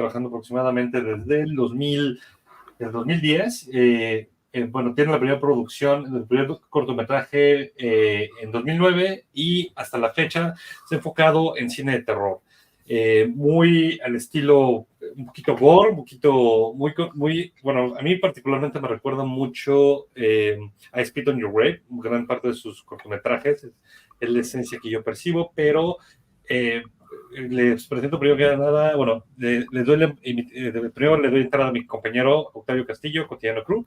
trabajando aproximadamente desde el 2010. Bueno, tiene la primera producción, el primer cortometraje en 2009 y hasta la fecha se ha enfocado en cine de terror. Muy al estilo, un poquito gore, un poquito, muy, bueno, a mí particularmente me recuerda mucho a Spit on Your Grave, gran parte de sus cortometrajes, es la esencia que yo percibo, pero les presento primero que nada, bueno, primero le doy entrada a mi compañero Octavio Castillo, Cotidiano Crew.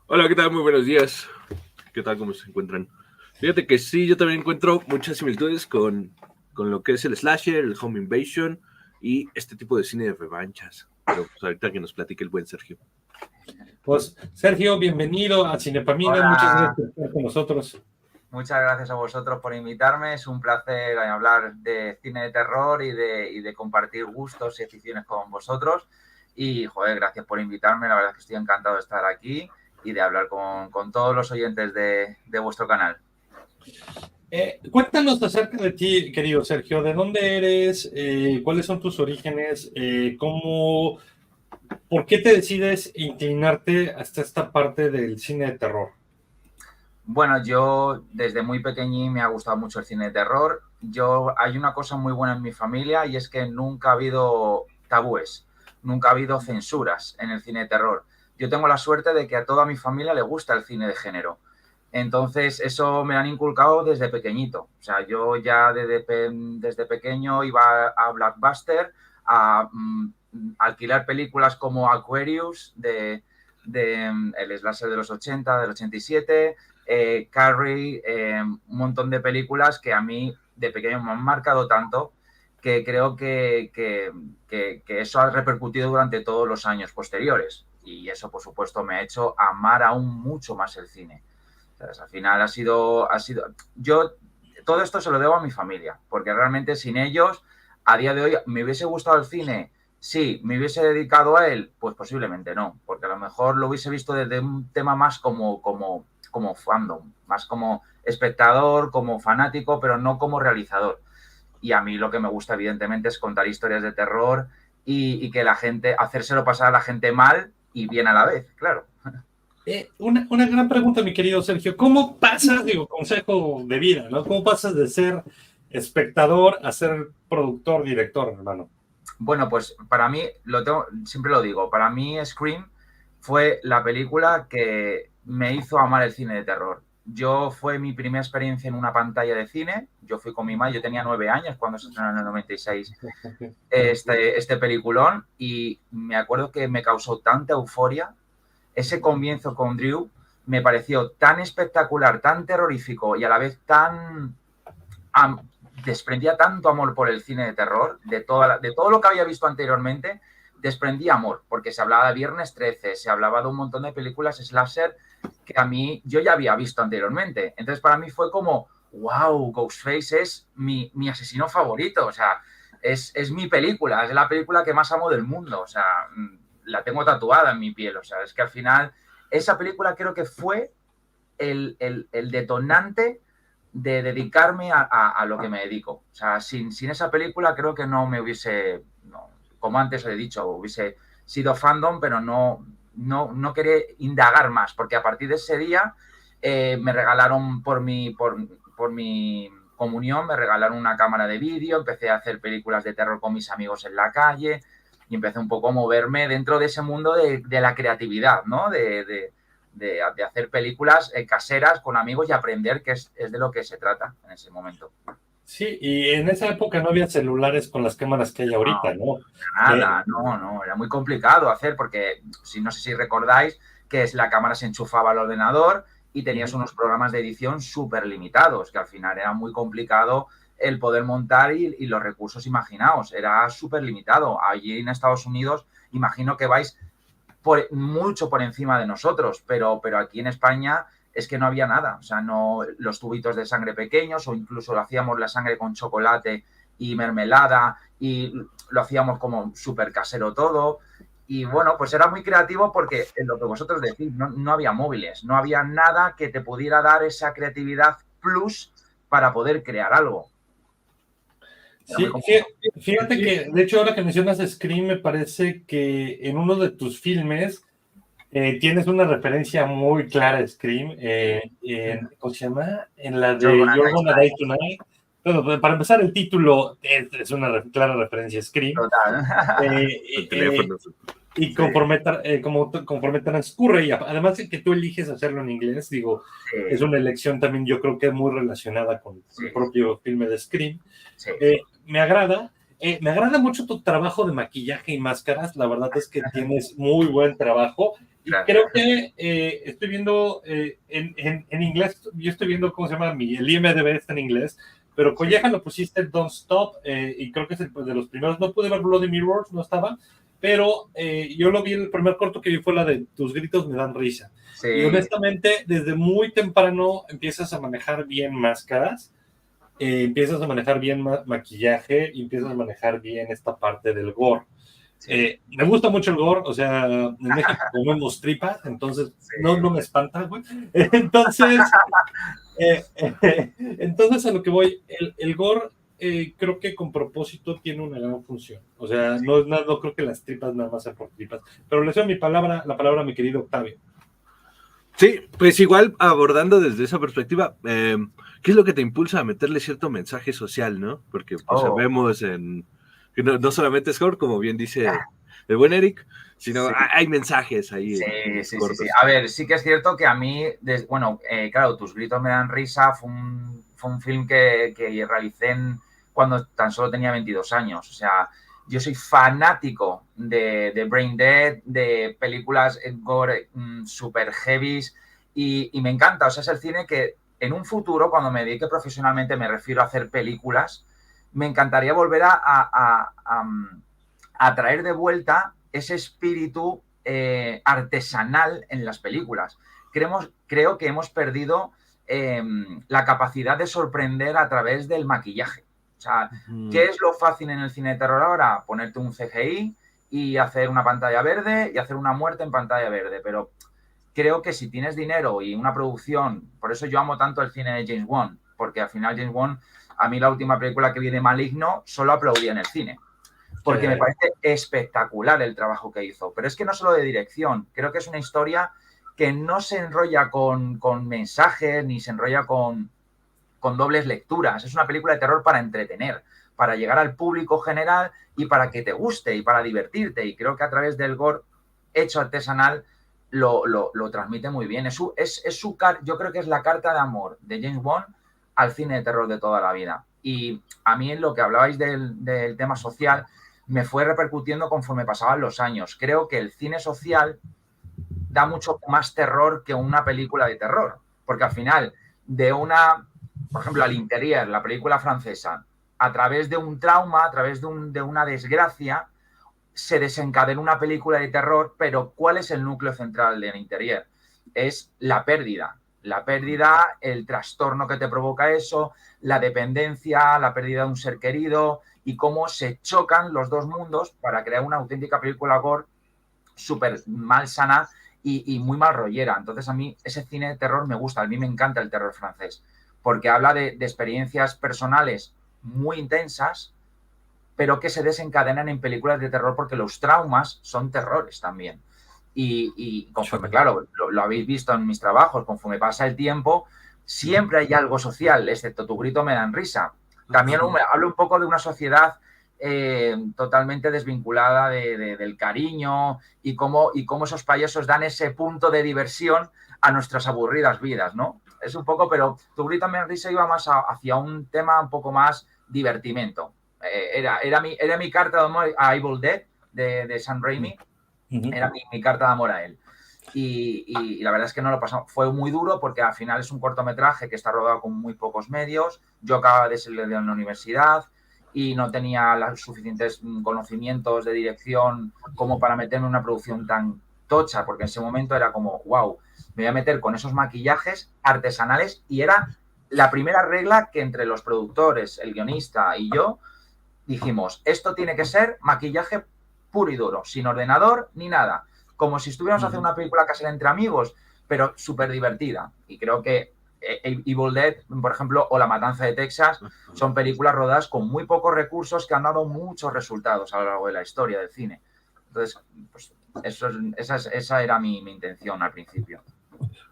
Hola, ¿qué tal? Muy buenos días. ¿Qué tal? ¿Cómo se encuentran? Fíjate que sí, yo también encuentro muchas similitudes con lo que es el slasher, el home invasion y este tipo de cine de revanchas. Pero pues ahorita que nos platique el buen Sergio. Pues Sergio, bienvenido a Cinepamina. Hola. Muchas gracias por estar con nosotros. Muchas gracias a vosotros por invitarme. Es un placer hablar de cine de terror y de compartir gustos y aficiones con vosotros. Y, joder, gracias por invitarme. La verdad es que estoy encantado de estar aquí y de hablar con todos los oyentes de vuestro canal. Cuéntanos acerca de ti, querido Sergio. ¿De dónde eres? ¿Cuáles son tus orígenes? ¿Por qué te decides inclinarte hasta esta parte del cine de terror? Bueno, yo desde muy pequeñín me ha gustado mucho el cine de terror. Hay una cosa muy buena en mi familia y es que nunca ha habido tabúes, nunca ha habido censuras en el cine de terror. Yo tengo la suerte de que a toda mi familia le gusta el cine de género. Entonces, eso me lo han inculcado desde pequeñito. O sea, yo ya desde pequeño iba a Blockbuster a alquilar películas como Aquarius, el slasher de los 80, del 87, Carrie, un montón de películas que a mí de pequeño me han marcado tanto que creo que eso ha repercutido durante todos los años posteriores. Y eso, por supuesto, me ha hecho amar aún mucho más el cine. ¿Sabes? Al final ha sido... Yo todo esto se lo debo a mi familia, porque realmente sin ellos, a día de hoy, ¿me hubiese gustado el cine? Sí. ¿Me hubiese dedicado a él? Pues posiblemente no, porque a lo mejor lo hubiese visto desde un tema más como fandom, más como espectador, como fanático, pero no como realizador. Y a mí lo que me gusta, evidentemente, es contar historias de terror y que la gente, hacérselo pasar a la gente mal y bien a la vez, claro. Una gran pregunta, mi querido Sergio. ¿Cómo pasas, consejo de vida, ¿no? ¿Cómo pasas de ser espectador a ser productor, director, hermano? Bueno, pues para mí, siempre lo digo, para mí Scream fue la película que me hizo amar el cine de terror. Fue mi primera experiencia en una pantalla de cine. Yo fui con mi madre, yo tenía 9 años cuando se estrenó en el 96 este peliculón y me acuerdo que me causó tanta euforia. Ese comienzo con Drew me pareció tan espectacular, tan terrorífico y a la vez desprendía tanto amor por el cine de terror, de todo lo que había visto anteriormente, desprendía amor, porque se hablaba de Viernes 13, se hablaba de un montón de películas slasher que a mí yo ya había visto anteriormente. Entonces para mí fue como, wow, Ghostface es mi asesino favorito, o sea, es mi película, es la película que más amo del mundo, o sea, la tengo tatuada en mi piel, o sea, es que al final esa película creo que fue el detonante de dedicarme a lo que me dedico. O sea, sin esa película creo que no me hubiese, como antes he dicho, hubiese sido fandom, pero no quería indagar más, porque a partir de ese día me regalaron por mi comunión, me regalaron una cámara de vídeo, empecé a hacer películas de terror con mis amigos en la calle y empecé un poco a moverme dentro de ese mundo de la creatividad, ¿no? De hacer películas caseras con amigos y aprender, que es de lo que se trata en ese momento. Sí, y en esa época no había celulares con las cámaras que hay ahorita, ¿no? Nada, no, era muy complicado hacer porque, no sé si recordáis, que la cámara se enchufaba al ordenador y tenías unos programas de edición súper limitados, que al final era muy complicado el poder montar y los recursos, imaginaos, era súper limitado. Allí en Estados Unidos, imagino que vais mucho por encima de nosotros, pero aquí en España es que no había nada, o sea, no los tubitos de sangre pequeños o incluso lo hacíamos la sangre con chocolate y mermelada y lo hacíamos como súper casero todo y bueno, pues era muy creativo porque en lo que vosotros decís, no había móviles, no había nada que te pudiera dar esa creatividad plus para poder crear algo. Sí, fíjate que, de hecho, ahora que mencionas Scream, me parece que en uno de tus filmes tienes una referencia muy clara a Scream. ¿Cómo se llama? En la de You're Gonna Die Tonight. Bueno, para empezar, el título es una clara referencia a Scream. Total. Y conforme transcurre, y además de que tú eliges hacerlo en inglés, digo, es una elección también, yo creo que muy relacionada con el propio filme de Scream. Me agrada mucho tu trabajo de maquillaje y máscaras. La verdad es que tienes muy buen trabajo. Y creo que estoy viendo en inglés, yo estoy viendo cómo se llama, el IMDb está en inglés, pero Colleja lo pusiste Don't Stop, y creo que es de los primeros. No pude ver Bloody Mirrors, no estaba, pero yo lo vi, el primer corto que vi fue la de Tus gritos me dan risa. Y honestamente, desde muy temprano empiezas a manejar bien máscaras, empiezas a manejar bien maquillaje, y empiezas a manejar bien esta parte del gore. Me gusta mucho el gore, o sea, en México comemos tripas, entonces no me espanta, güey. Entonces, entonces a lo que voy, el gore creo que con propósito tiene una gran función. O sea, no creo que las tripas nada más sean por tripas. Pero le doy la palabra a mi querido Octavio. Sí, pues igual abordando desde esa perspectiva, ¿qué es lo que te impulsa a meterle cierto mensaje social, no? Porque pues, sabemos que no solamente es gore, como bien dice el buen Eric, sino hay mensajes ahí. Sí. A ver, sí que es cierto que a mí, claro, Tus gritos me dan risa, fue un film que realicé cuando tan solo tenía 22 años. O sea, yo soy fanático de Brain Dead, de películas gore super heavies, y me encanta. O sea, es el cine que en un futuro, cuando me dedique profesionalmente, me refiero a hacer películas, me encantaría volver a traer de vuelta ese espíritu artesanal en las películas. Creo que hemos perdido la capacidad de sorprender a través del maquillaje. O sea, ¿qué es lo fácil en el cine de terror ahora? Ponerte un CGI y hacer una pantalla verde y hacer una muerte en pantalla verde. Pero creo que si tienes dinero y una producción, por eso yo amo tanto el cine de James Wan, porque al final James Wan, a mí la última película que vi de Maligno, solo aplaudí en el cine. Porque me parece espectacular el trabajo que hizo. Pero es que no solo de dirección, creo que es una historia que no se enrolla con mensajes, ni se enrolla con dobles lecturas. Es una película de terror para entretener, para llegar al público general y para que te guste y para divertirte. Y creo que a través del gore hecho artesanal lo transmite muy bien. Yo creo que es la carta de amor de James Wan al cine de terror de toda la vida. Y a mí, en lo que hablabais del tema social, me fue repercutiendo conforme pasaban los años. Creo que el cine social da mucho más terror que una película de terror. Porque al final, por ejemplo, Al Interior, la película francesa, a través de un trauma, a través de una desgracia, se desencadena una película de terror, pero ¿cuál es el núcleo central de Al Interior? Es la pérdida. La pérdida, el trastorno que te provoca eso, la dependencia, la pérdida de un ser querido y cómo se chocan los dos mundos para crear una auténtica película gore súper malsana y muy mal rollera. Entonces a mí ese cine de terror me gusta, a mí me encanta el terror francés, porque habla de experiencias personales muy intensas, pero que se desencadenan en películas de terror porque los traumas son terrores también. Y conforme, claro, lo habéis visto en mis trabajos, conforme pasa el tiempo, siempre hay algo social, excepto Tu grito me dan risa. También hablo un poco de una sociedad totalmente desvinculada del cariño y cómo esos payasos dan ese punto de diversión a nuestras aburridas vidas, ¿no? Es un poco, pero Tu grito me dan risa iba más hacia un tema un poco más divertimento. Era mi carta de amor a Evil Dead de Sam Raimi. Era mi carta de amor a él. Y la verdad es que no lo pasamos. Fue muy duro porque al final es un cortometraje que está rodado con muy pocos medios. Yo acababa de salir de la universidad y no tenía los suficientes conocimientos de dirección como para meterme en una producción tan tocha, porque en ese momento era como, wow, me voy a meter con esos maquillajes artesanales, y era la primera regla que entre los productores, el guionista y yo dijimos, esto tiene que ser maquillaje puro y duro, sin ordenador ni nada, como si estuviéramos haciendo una película casera entre amigos, pero súper divertida. Y creo que Evil Dead, por ejemplo, o La Matanza de Texas, son películas rodadas con muy pocos recursos que han dado muchos resultados a lo largo de la historia del cine. Entonces, pues esa era mi intención al principio.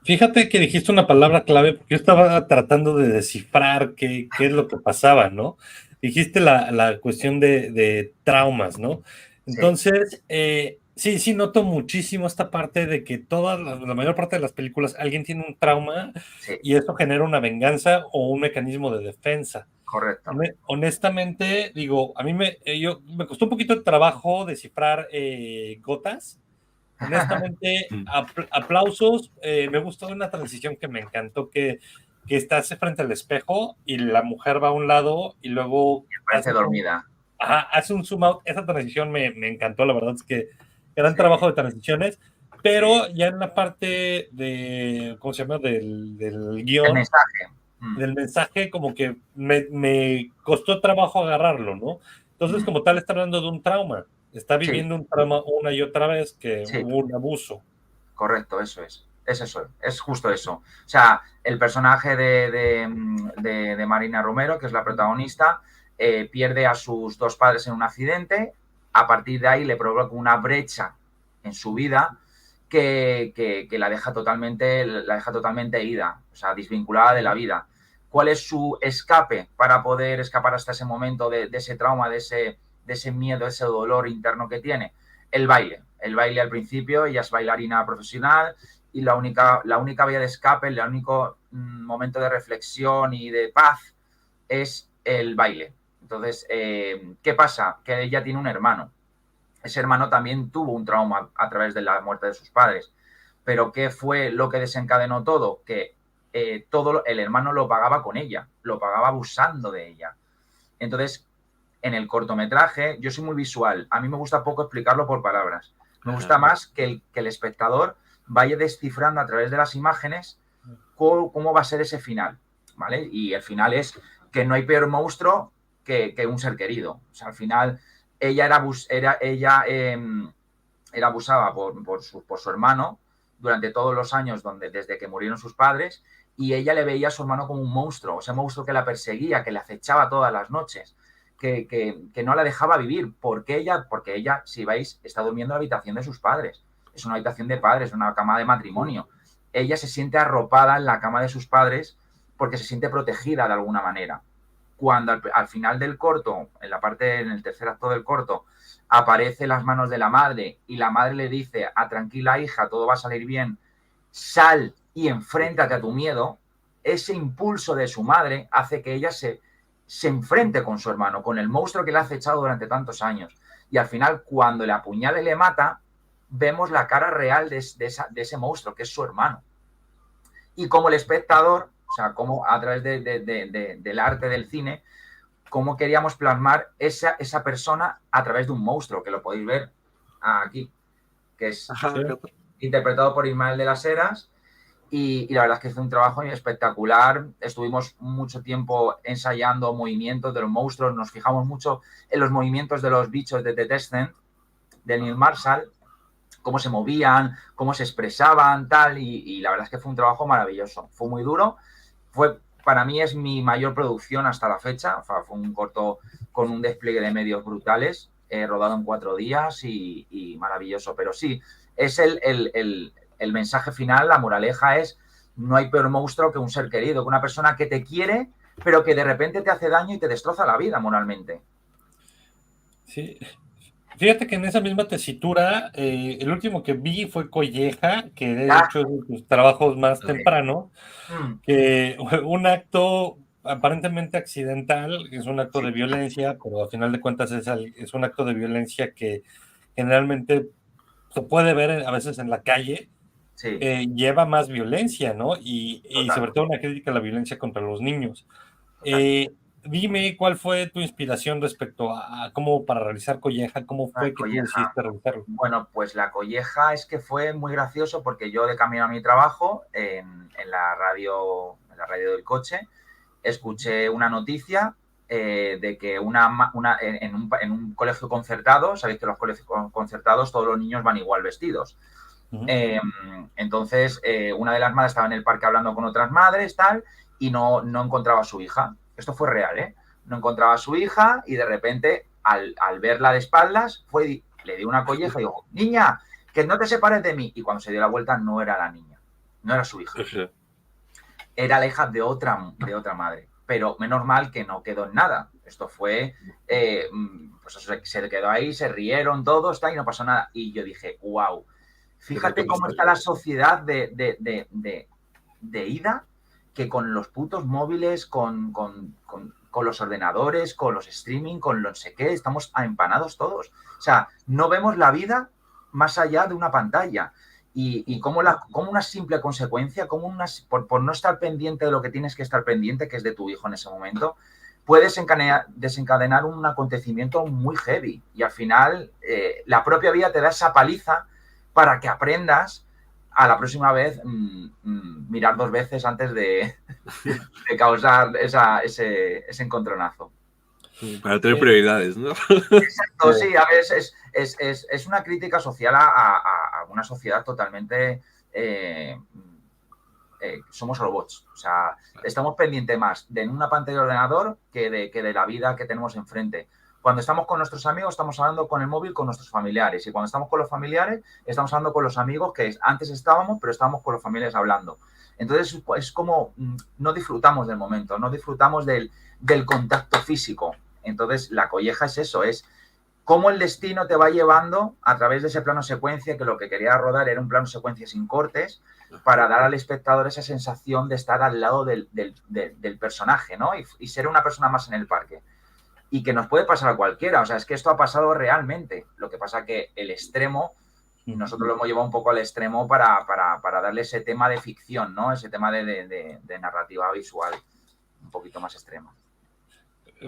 Fíjate que dijiste una palabra clave, porque yo estaba tratando de descifrar qué es lo que pasaba, ¿no? Dijiste la cuestión de traumas, ¿no? Entonces, sí, noto muchísimo esta parte de que la mayor parte de las películas, alguien tiene un trauma Sí, y eso genera una venganza o un mecanismo de defensa. correcto. Honestamente, digo, a mí me costó un poquito de trabajo descifrar gotas. Honestamente, aplausos. Me gustó una transición que me encantó, que estás frente al espejo y la mujer va a un lado y luego Parece dormida. hace un zoom out. Esa transición me encantó, la verdad es que gran Sí. trabajo de transiciones, pero ya en la parte de, ¿cómo se llama? Del El guión, mensaje. del mensaje, como que me costó trabajo agarrarlo, ¿no? Entonces, como tal, está hablando de un trauma. Está Sí, viviendo un trauma una y otra vez, que sí, hubo un abuso. correcto, eso es. Es eso, es justo eso. O sea, el personaje de Marina Romero, que es la protagonista, pierde a sus dos padres en un accidente. A partir de ahí le provoca una brecha en su vida que la deja totalmente ida, o sea, desvinculada de la vida. ¿Cuál es su escape para poder escapar hasta ese momento de ese trauma, de ese miedo, ese dolor interno que tiene? El baile. El baile al principio, ella es bailarina profesional y la única vía de escape, el único momento de reflexión y de paz es el baile. Entonces, ¿qué pasa? Que ella tiene un hermano. Ese hermano también tuvo un trauma a través de la muerte de sus padres. Pero ¿qué fue lo que desencadenó todo? Que todo el hermano lo pagaba con ella, lo pagaba abusando de ella. Entonces, en el cortometraje, yo soy muy visual, a mí me gusta poco explicarlo por palabras. Me gusta más que el espectador vaya descifrando a través de las imágenes cómo va a ser ese final, ¿vale? Y el final es que no hay peor monstruo que un ser querido. O sea, al final ella era abusada por su hermano durante todos los años desde que murieron sus padres, y ella le veía a su hermano como un monstruo, ese monstruo que la perseguía, que le acechaba todas las noches, que no la dejaba vivir. Porque ella, si vais, está durmiendo en la habitación de sus padres. Es una habitación de padres, una cama de matrimonio. Ella se siente arropada en la cama de sus padres porque se siente protegida de alguna manera. Cuando al final del corto, en el tercer acto del corto, aparece las manos de la madre y la madre le dice: tranquila hija, todo va a salir bien, sal y enfréntate a tu miedo. Ese impulso de su madre hace que ella se enfrente con su hermano, con el monstruo que le ha acechado durante tantos años. Y al final, cuando le apuñala y le mata, vemos la cara real de ese monstruo, que es su hermano. Y como el espectador, o sea, como a través del arte del cine, cómo queríamos plasmar esa persona a través de un monstruo, que lo podéis ver aquí, que es interpretado por Ismael de las Heras. Y la verdad es que es un trabajo espectacular. Estuvimos mucho tiempo ensayando movimientos de los monstruos, nos fijamos mucho en los movimientos de los bichos de The Descent, de Neil Marshall, cómo se movían, cómo se expresaban, tal, y la verdad es que fue un trabajo maravilloso. Fue muy duro, para mí es mi mayor producción hasta la fecha. Fue un corto con un despliegue de medios brutales, rodado en 4 días y maravilloso. Pero sí, es el mensaje final, la moraleja es: no hay peor monstruo que un ser querido, que una persona que te quiere, pero que de repente te hace daño y te destroza la vida moralmente. Sí. Fíjate que en esa misma tesitura, el último que vi fue Colleja, que de hecho es de tus trabajos más temprano, que un acto aparentemente accidental, es un acto de violencia, pero a final de cuentas es un acto de violencia que generalmente se puede ver a veces en la calle, lleva más violencia, ¿no? Y sobre todo una crítica a la violencia contra los niños. Dime cuál fue tu inspiración respecto a cómo para realizar Colleja, cómo fue que tú decidiste realizarlo. Bueno, pues la Colleja es que fue muy gracioso, porque yo, de camino a mi trabajo en la radio del coche, escuché una noticia de que en un colegio concertado, sabéis que los colegios concertados todos los niños van igual vestidos, Entonces, una de las madres estaba en el parque hablando con otras madres, tal, y no encontraba a su hija. Esto fue real, ¿eh? No encontraba a su hija y de repente, al verla de espaldas, le dio una colleja y dijo, niña, que no te separes de mí. Y cuando se dio la vuelta, no era la niña, no era su hija. Era la hija de otra madre. Pero menos mal que no quedó en nada. Esto fue, pues eso, se quedó ahí, se rieron todos, y no pasó nada. Y yo dije, wow, fíjate cómo está la sociedad de ida, que con los putos móviles, con los ordenadores, con los streaming, con no sé qué, estamos empanados todos. O sea, no vemos la vida más allá de una pantalla. Y como una simple consecuencia, por no estar pendiente de lo que tienes que estar pendiente, que es de tu hijo en ese momento, puedes desencadenar un acontecimiento muy heavy. Y al final, la propia vida te da esa paliza para que aprendas a la próxima vez mirar 2 veces antes de causar ese encontronazo. Para tener prioridades, ¿no? Exacto, sí, a veces es una crítica social a una sociedad totalmente... somos robots, o sea, estamos pendientes más de una pantalla de ordenador que de la vida que tenemos enfrente. Cuando estamos con nuestros amigos, estamos hablando con el móvil con nuestros familiares. Y cuando estamos con los familiares, estamos hablando con los amigos que antes estábamos, pero estábamos con los familiares hablando. Entonces, es como no disfrutamos del momento, no disfrutamos del contacto físico. Entonces, la colleja es eso, es cómo el destino te va llevando a través de ese plano secuencia, que lo que quería rodar era un plano secuencia sin cortes, para dar al espectador esa sensación de estar al lado del personaje, ¿no? Y ser una persona más en el parque. Y que nos puede pasar a cualquiera, o sea, es que esto ha pasado realmente. Lo que pasa que el extremo, nosotros lo hemos llevado un poco al extremo para darle ese tema de ficción, ¿no? Ese tema de narrativa visual un poquito más extremo.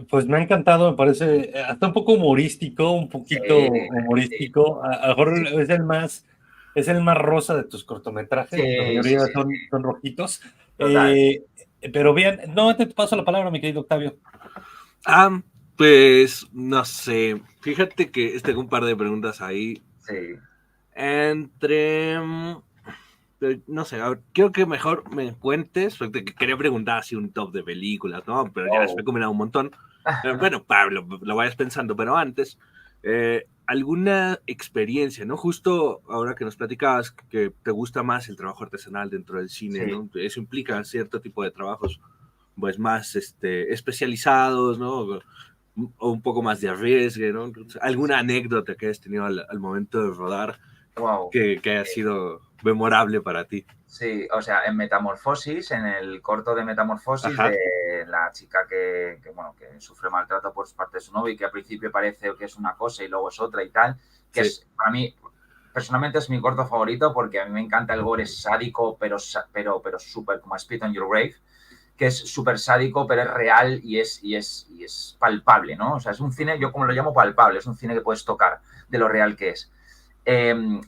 Pues me ha encantado, me parece hasta un poco humorístico, un poquito humorístico. A lo mejor es el más rosa de tus cortometrajes, la mayoría son rojitos. Pero bien, no te paso la palabra, mi querido Octavio. Pues no sé, fíjate que tengo un par de preguntas ahí. Sí. No sé, a ver, quiero que mejor me cuentes, porque quería preguntar así un top de películas, ¿no? Pero ya las he combinado un montón. Bueno, Pablo, lo vayas pensando, pero antes, alguna experiencia, ¿no? Justo ahora que nos platicabas que te gusta más el trabajo artesanal dentro del cine, ¿no? Eso implica cierto tipo de trabajos, pues más especializados, ¿no? O un poco más de arriesgue, ¿no? ¿Alguna anécdota que hayas tenido al momento de rodar que haya sido memorable para ti? Sí, o sea, en Metamorfosis, en el corto de Metamorfosis, de la chica que sufre maltrato por parte de su novio y que al principio parece que es una cosa y luego es otra y tal, que es, para mí, personalmente es mi corto favorito porque a mí me encanta el gore sádico, pero súper como Spit on Your Grave, que es súper sádico, pero es real y es palpable, ¿no? O sea, es un cine, yo como lo llamo palpable, es un cine que puedes tocar de lo real que es.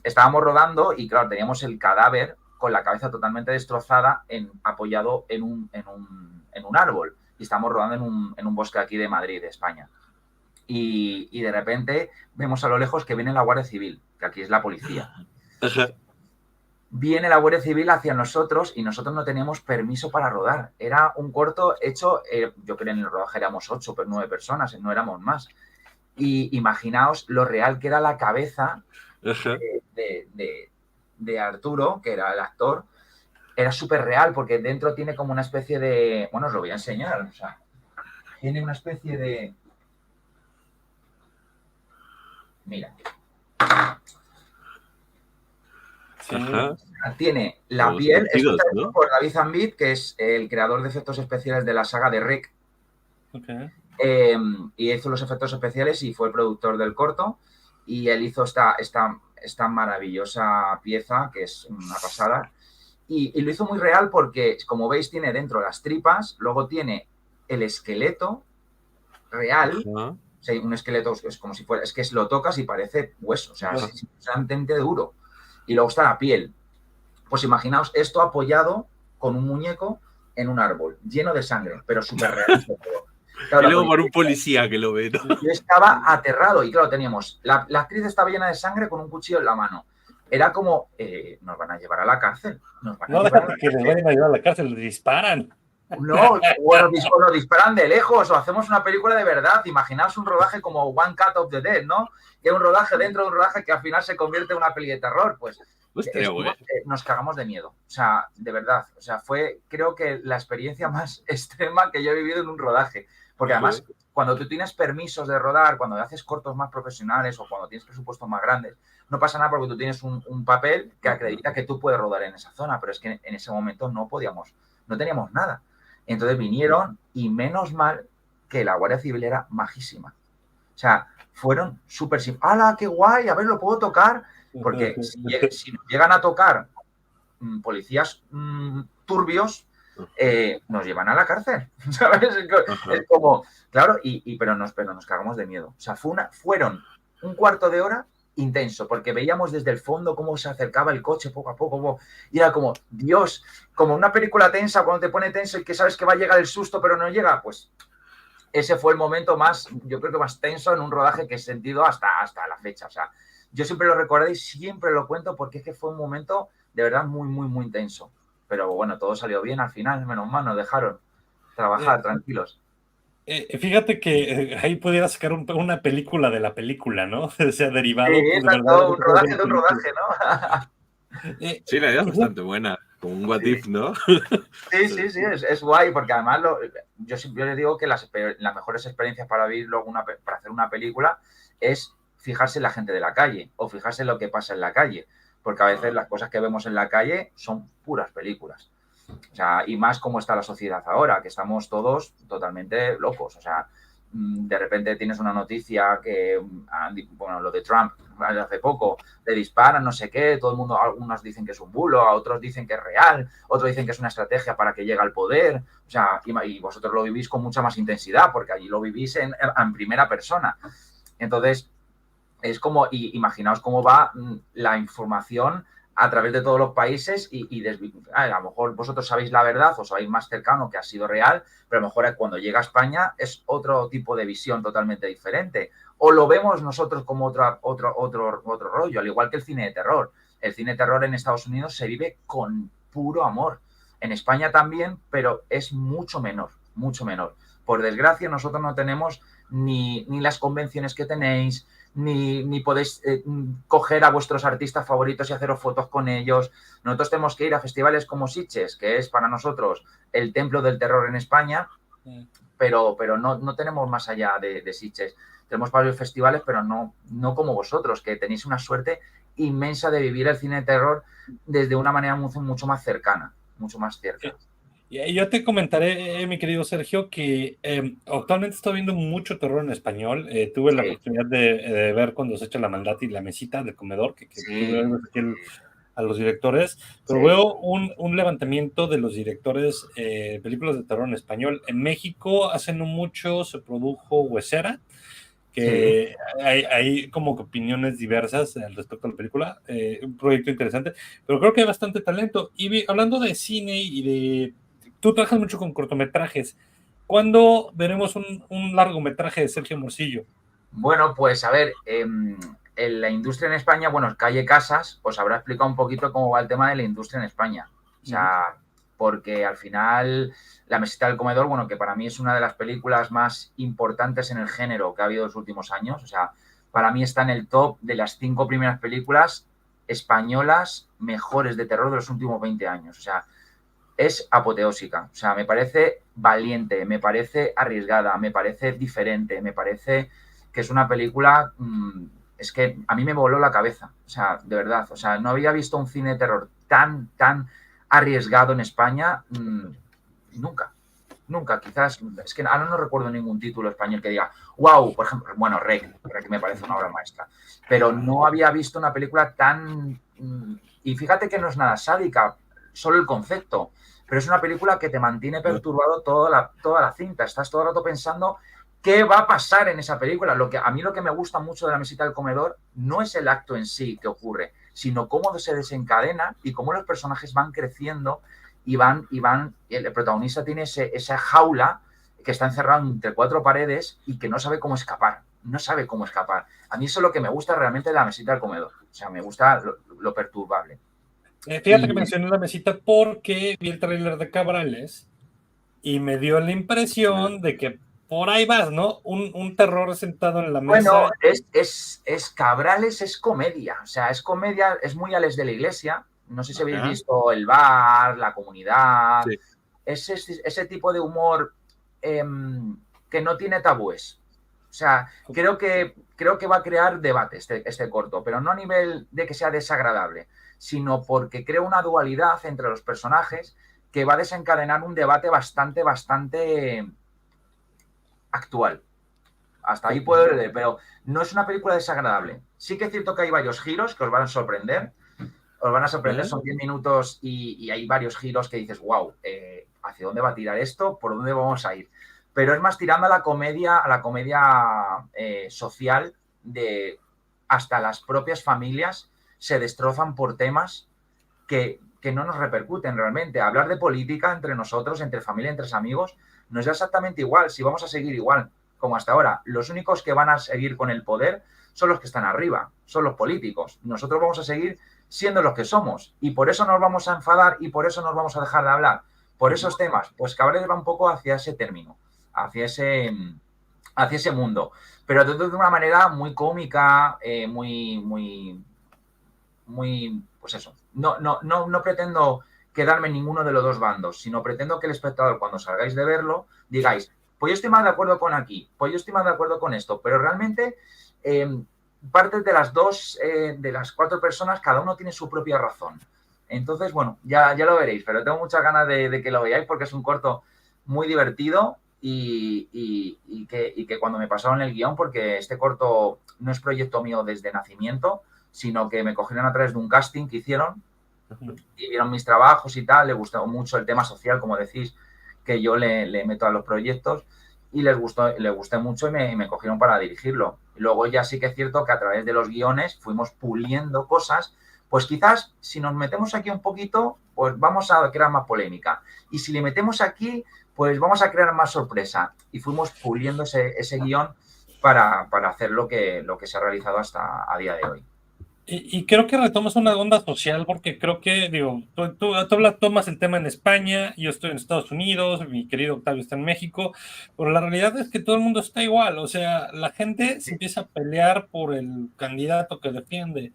Estábamos rodando y, claro, teníamos el cadáver con la cabeza totalmente destrozada apoyado en un árbol. Y estábamos rodando en un bosque aquí de Madrid, de España. Y de repente vemos a lo lejos que viene la Guardia Civil, que aquí es la policía. Viene la Guardia Civil hacia nosotros y nosotros no teníamos permiso para rodar. Era un corto hecho, yo creo que en el rodaje éramos 8 o 9 personas, no éramos más. Y imaginaos lo real que era la cabeza de Arturo, que era el actor. Era súper real porque dentro tiene como una especie de... Bueno, os lo voy a enseñar. O sea, tiene una especie de... Mira. Tiene la piel, esto está hecho por David Zambit, que es el creador de efectos especiales de la saga de Rec. Y hizo los efectos especiales y fue el productor del corto. Y él hizo esta maravillosa pieza, que es una pasada. Y lo hizo muy real porque, como veis, tiene dentro las tripas, luego tiene el esqueleto real. O sea, un esqueleto es como si fuera... Es que lo tocas y parece hueso, o sea, es bastante duro. Y luego está la piel. Pues imaginaos esto apoyado con un muñeco en un árbol, lleno de sangre, pero súper real. Claro, y luego por un policía que lo ve, ¿no? Yo estaba aterrado y claro, teníamos... La actriz estaba llena de sangre con un cuchillo en la mano. era como, nos van a llevar a la cárcel. Nos van a No, llevar a déjate la que les cárcel. vayan a llevar a la cárcel, les disparan. No, o nos disparan de lejos, o hacemos una película de verdad. Imaginaos un rodaje como One Cut of the Dead, ¿no? Que es un rodaje dentro de un rodaje que al final se convierte en una peli de terror. Pues nos cagamos de miedo. O sea, de verdad. O sea, fue, creo que la experiencia más extrema que yo he vivido en un rodaje. Porque además, cuando tú tienes permisos de rodar, cuando haces cortos más profesionales o cuando tienes presupuestos más grandes, no pasa nada porque tú tienes un papel que acredita que tú puedes rodar en esa zona. Pero es que en ese momento no teníamos nada. Entonces vinieron y menos mal que la Guardia Civil era majísima. O sea, fueron súper... ¡Hala, qué guay! A ver, ¿lo puedo tocar? Porque si nos llegan a tocar policías turbios, nos llevan a la cárcel. ¿Sabes? Es como... Claro, pero nos cagamos de miedo. O sea, fueron un cuarto de hora intenso, porque veíamos desde el fondo cómo se acercaba el coche poco a poco, y era como, Dios, como una película tensa, cuando te pone tenso y que sabes que va a llegar el susto, pero no llega, pues ese fue el momento más, yo creo que más tenso en un rodaje que he sentido hasta la fecha. O sea, yo siempre lo recuerdo y siempre lo cuento porque es que fue un momento de verdad muy, muy, muy intenso. Pero bueno, todo salió bien al final, menos mal, nos dejaron trabajar tranquilos. Fíjate que ahí pudiera sacar una película de la película, ¿no? O sea, derivado. Sí, pues, exacto, un rodaje de un rodaje, ¿no? Sí, la idea es bastante buena, como un what if, ¿no? Sí, es guay, porque además yo siempre les digo que las mejores experiencias para vivir luego para hacer una película es fijarse en la gente de la calle o fijarse en lo que pasa en la calle, porque a veces las cosas que vemos en la calle son puras películas. O sea, y más como está la sociedad ahora, que estamos todos totalmente locos. O sea, de repente tienes una noticia que, bueno, lo de Trump hace poco, le disparan, no sé qué, todo el mundo, algunos dicen que es un bulo, a otros dicen que es real, otros dicen que es una estrategia para que llegue al poder. O sea, y vosotros lo vivís con mucha más intensidad, porque allí lo vivís en primera persona. Entonces, es como, imaginaos cómo va la información a través de todos los países y a lo mejor vosotros sabéis la verdad o sabéis más cercano que ha sido real, pero a lo mejor cuando llega a España es otro tipo de visión totalmente diferente. O lo vemos nosotros como otro rollo, al igual que el cine de terror. El cine de terror en Estados Unidos se vive con puro amor. En España también, pero es mucho menor, mucho menor. Por desgracia, nosotros no tenemos ni las convenciones que tenéis, ni podéis coger a vuestros artistas favoritos y haceros fotos con ellos. Nosotros tenemos que ir a festivales como Sitges, que es para nosotros el templo del terror en España, pero no tenemos más allá de Sitges. Tenemos varios festivales, pero no como vosotros, que tenéis una suerte inmensa de vivir el cine de terror desde una manera mucho más cercana, mucho más cerca. Yo te comentaré, mi querido Sergio, que actualmente estoy viendo mucho terror en español. Tuve la oportunidad de ver Cuando se echa la maldad y La mesita del comedor, que tuve aquí a los directores, pero veo un levantamiento de los directores de películas de terror en español. En México hace no mucho se produjo Huesera, que hay como que opiniones diversas respecto a la película, un proyecto interesante, pero creo que hay bastante talento. Y hablando de cine y de... Tú trabajas mucho con cortometrajes. ¿Cuándo veremos un largometraje de Sergio Morcillo? Bueno, pues a ver, en la industria en España, bueno, Calle Casas os habrá explicado un poquito cómo va el tema de la industria en España. O sea, porque al final La mesita del comedor, bueno, que para mí es una de las películas más importantes en el género que ha habido en los últimos años. O sea, para mí está en el top de las 5 primeras películas españolas mejores de terror de los últimos 20 años. O sea, es apoteósica. O sea, me parece valiente, me parece arriesgada, me parece diferente, me parece que es una película... es que a mí me voló la cabeza. O sea, de verdad. O sea, no había visto un cine de terror tan arriesgado en España nunca. Quizás, es que ahora no recuerdo ningún título español que diga, wow, por ejemplo, bueno, Rec me parece una obra maestra, pero no había visto una película tan... y fíjate que no es nada sádica, solo el concepto, pero es una película que te mantiene perturbado toda la cinta. Estás todo el rato pensando qué va a pasar en esa película. A mí lo que me gusta mucho de La mesita del comedor no es el acto en sí que ocurre, sino cómo se desencadena y cómo los personajes van creciendo y el protagonista tiene esa jaula que está encerrado entre 4 paredes y que no sabe cómo escapar. A mí eso es lo que me gusta realmente de La mesita del comedor. O sea, me gusta lo perturbable. Fíjate que mencioné la mesita porque vi el tráiler de Cabrales y me dio la impresión de que por ahí vas, ¿no? Un terror sentado en la mesa. Bueno, es Cabrales, es comedia. O sea, es comedia, es muy Ales de la Iglesia. No sé si habéis visto El Bar, La Comunidad. Sí. Ese tipo de humor que no tiene tabúes. O sea, creo que va a crear debate este corto, pero no a nivel de que sea desagradable, sino porque crea una dualidad entre los personajes que va a desencadenar un debate bastante actual. Hasta ahí puedo leer, pero no es una película desagradable. Sí que es cierto que hay varios giros que os van a sorprender. Os van a sorprender, son 10 minutos y hay varios giros que dices, wow, ¿hacia dónde va a tirar esto? ¿Por dónde vamos a ir? Pero es más tirando a la comedia social de hasta las propias familias se destrozan por temas que no nos repercuten realmente. Hablar de política entre nosotros, entre familia, entre amigos, no es exactamente igual si vamos a seguir igual como hasta ahora. Los únicos que van a seguir con el poder son los que están arriba, son los políticos. Nosotros vamos a seguir siendo los que somos y por eso nos vamos a enfadar y por eso nos vamos a dejar de hablar. Por esos temas, pues Cabrales va un poco hacia ese término, hacia ese mundo, pero de una manera muy cómica, muy, pues eso. No pretendo quedarme en ninguno de los dos bandos, sino pretendo que el espectador, cuando salgáis de verlo, digáis, pues yo estoy más de acuerdo con aquí, pues yo estoy más de acuerdo con esto, pero realmente partes de las dos, de las cuatro personas, cada uno tiene su propia razón. Entonces, bueno, ya lo veréis, pero tengo muchas ganas de que lo veáis porque es un corto muy divertido y que cuando me pasaron el guión, porque este corto no es proyecto mío desde nacimiento, sino que me cogieron a través de un casting que hicieron y vieron mis trabajos y tal, les gustó mucho el tema social, como decís, que yo le meto a los proyectos y les gusté mucho y me cogieron para dirigirlo. Y luego ya sí que es cierto que a través de los guiones fuimos puliendo cosas, pues quizás si nos metemos aquí un poquito, pues vamos a crear más polémica. Y si le metemos aquí, pues vamos a crear más sorpresa. Y fuimos puliendo ese guión para hacer lo que se ha realizado hasta a día de hoy. Y creo que retomas una onda social porque creo que, digo, tú tomas el tema en España, yo estoy en Estados Unidos, mi querido Octavio está en México, pero la realidad es que todo el mundo está igual, o sea, la gente se empieza a pelear por el candidato que defiende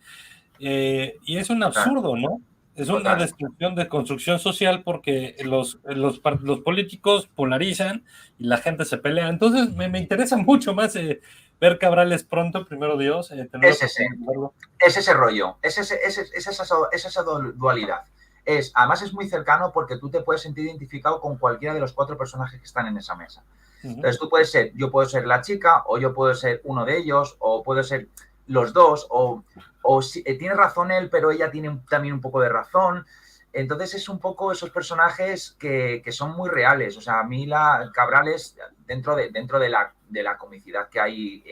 y es un absurdo, ¿no? Es una destrucción de construcción social porque los políticos polarizan y la gente se pelea. Entonces me interesa mucho más ver Cabrales pronto, primero Dios. Es ese rollo, es esa dualidad. Además es muy cercano porque tú te puedes sentir identificado con cualquiera de los cuatro personajes que están en esa mesa. Entonces yo puedo ser la chica, o yo puedo ser uno de ellos, o puedo ser los dos, o si, tiene razón él, pero ella tiene también un poco de razón. Entonces es un poco esos personajes que son muy reales. O sea, a mí Cabrales, dentro de la comicidad que hay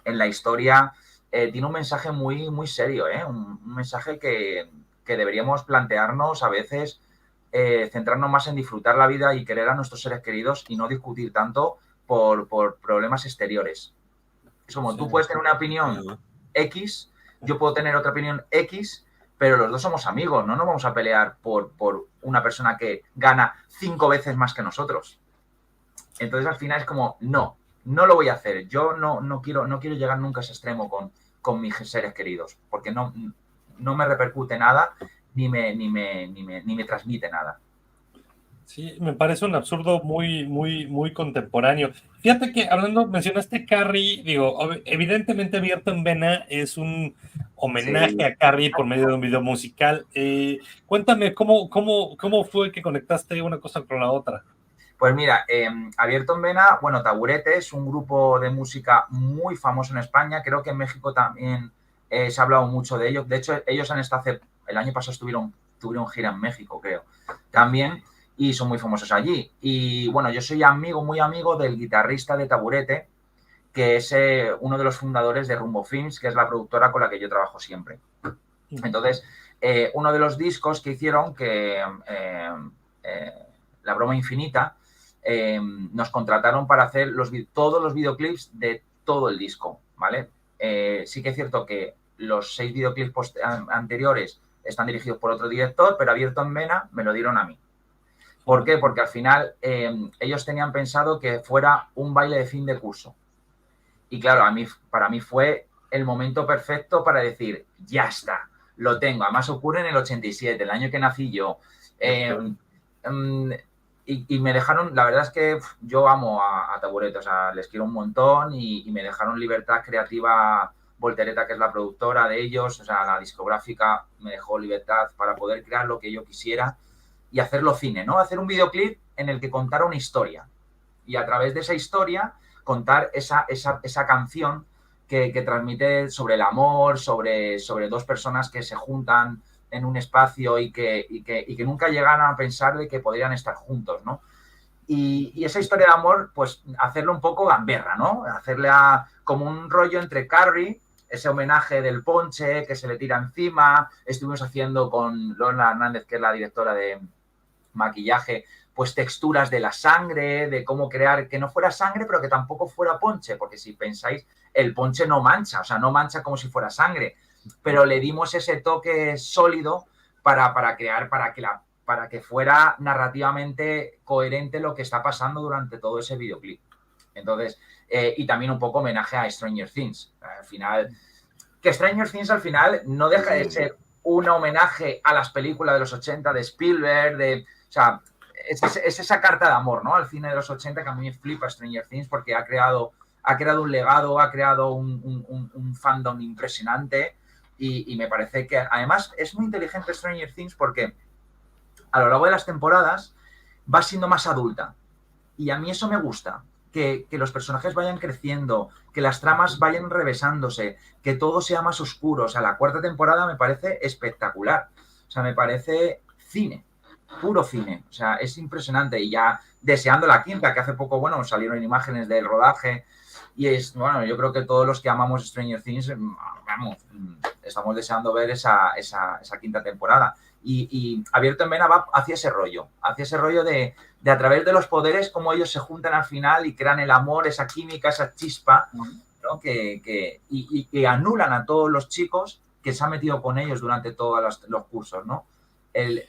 en la historia, tiene un mensaje muy, muy serio, un mensaje que deberíamos plantearnos a veces, centrarnos más en disfrutar la vida y querer a nuestros seres queridos y no discutir tanto por problemas exteriores. Es como tú puedes tener una opinión X, yo puedo tener otra opinión X, pero los dos somos amigos, no nos vamos a pelear por una persona que gana 5 veces más que nosotros. Entonces al final es como, no lo voy a hacer. Yo no quiero llegar nunca a ese extremo con mis seres queridos, porque no me repercute nada ni me transmite nada. Sí, me parece un absurdo muy, muy, muy contemporáneo. Fíjate que mencionaste Carrie, digo, evidentemente Abierto en Vena es un homenaje a Carrie por medio de un video musical. Cuéntame, ¿cómo fue que conectaste una cosa con la otra? Pues mira, Abierto en Vena, bueno, Taburete es un grupo de música muy famoso en España. Creo que en México también se ha hablado mucho de ellos. De hecho, ellos han estado el año pasado tuvieron gira en México, creo, también, y son muy famosos allí. Y bueno, yo soy muy amigo del guitarrista de Taburete, que es uno de los fundadores de Rumbo Films, que es la productora con la que yo trabajo siempre. Entonces, uno de los discos que hicieron, La Broma Infinita, nos contrataron para hacer todos los videoclips de todo el disco, ¿vale? Sí que es cierto que los 6 videoclips anteriores están dirigidos por otro director, pero Abierto en Vena me lo dieron a mí. ¿Por qué? Porque al final ellos tenían pensado que fuera un baile de fin de curso. Y claro, para mí fue el momento perfecto para decir, ya está, lo tengo. Además ocurre en el 87, el año que nací yo. Y me dejaron, la verdad es que yo amo a Taburete, o sea, les quiero un montón y me dejaron libertad creativa. Voltereta, que es la productora de ellos, o sea, la discográfica me dejó libertad para poder crear lo que yo quisiera y hacerlo cine, ¿no? Hacer un videoclip en el que contara una historia y a través de esa historia contar esa canción que transmite sobre el amor, sobre 2 personas que se juntan en un espacio y que nunca llegaron a pensar de que podrían estar juntos, ¿no? Y esa historia de amor, pues hacerlo un poco gamberra, ¿no? Hacerle como un rollo entre Carrie, ese homenaje del ponche que se le tira encima. Estuvimos haciendo con Lola Hernández, que es la directora de maquillaje, pues texturas de la sangre, de cómo crear que no fuera sangre, pero que tampoco fuera ponche, porque si pensáis, el ponche no mancha, o sea, no mancha como si fuera sangre, pero le dimos ese toque sólido para crear, para que fuera narrativamente coherente lo que está pasando durante todo ese videoclip. Entonces, y también un poco homenaje a Stranger Things. Al final, que Stranger Things al final no deja de ser un homenaje a las películas de los 80 de Spielberg, o sea, es esa carta de amor, ¿no? Al cine de los 80 que a mí me flipa Stranger Things porque ha creado un legado, ha creado un fandom impresionante y me parece que además es muy inteligente Stranger Things porque a lo largo de las temporadas va siendo más adulta y a mí eso me gusta. Que los personajes vayan creciendo, que las tramas vayan revesándose, que todo sea más oscuro. O sea, la 4ª temporada me parece espectacular. O sea, me parece cine, puro cine. O sea, es impresionante. Y ya deseando la 5ª, que hace poco, bueno, salieron imágenes del rodaje. Y es, bueno, yo creo que todos los que amamos Stranger Things, vamos, estamos deseando ver esa 5ª temporada. Y Abierto en Vena va hacia ese rollo de a través de los poderes, cómo ellos se juntan al final y crean el amor, esa química, esa chispa, ¿no? Y anulan a todos los chicos que se han metido con ellos durante todos los cursos, ¿no?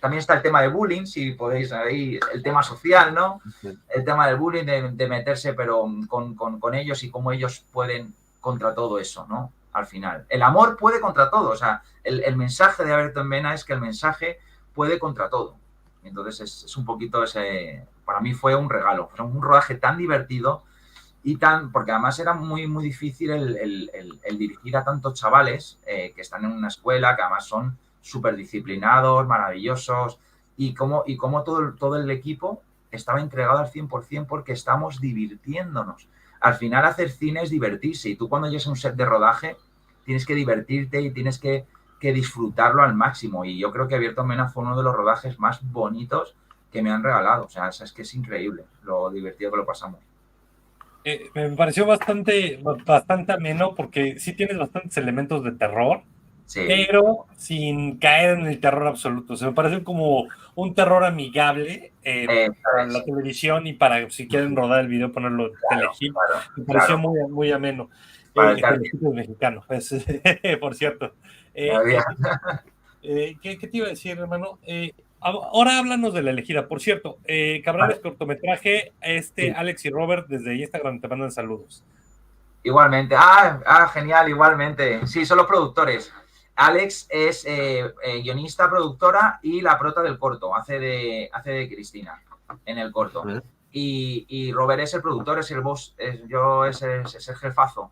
También está el tema de bullying, si podéis ahí, el tema social, ¿no? El tema del bullying, de meterse pero con ellos y cómo ellos pueden contra todo eso, ¿no? Al final. El amor puede contra todo, o sea, el mensaje de Abierto en Vena es que el mensaje puede contra todo. Entonces es un poquito ese, para mí fue un regalo, fue un rodaje tan divertido y porque además era muy, muy difícil el dirigir a tantos chavales que están en una escuela, que además son súper disciplinados, maravillosos, y cómo todo el equipo estaba entregado al 100% porque estamos divirtiéndonos. Al final hacer cine es divertirse y tú cuando llegas a un set de rodaje tienes que divertirte y tienes que disfrutarlo al máximo y yo creo que Abierto en Vena fue uno de los rodajes más bonitos que me han regalado, o sea, es que es increíble lo divertido que lo pasamos. Me pareció bastante ameno porque sí tienes bastantes elementos de terror, sí, pero sin caer en el terror absoluto. O sea, me parece como un terror amigable para la televisión y para si quieren rodar el video ponerlo Telehit. Me pareció muy, muy ameno. Telehit es mexicano, por cierto. ¿Qué te iba a decir, hermano? Ahora háblanos de La Elegida. Por cierto, Cabrales cortometraje, sí. Alex y Robert desde Instagram te mandan saludos. Igualmente. Genial, igualmente. Sí, son los productores. Alex es guionista, productora y la prota del corto. Hace de Cristina en el corto. Y Robert es el productor, es el boss. Es el jefazo.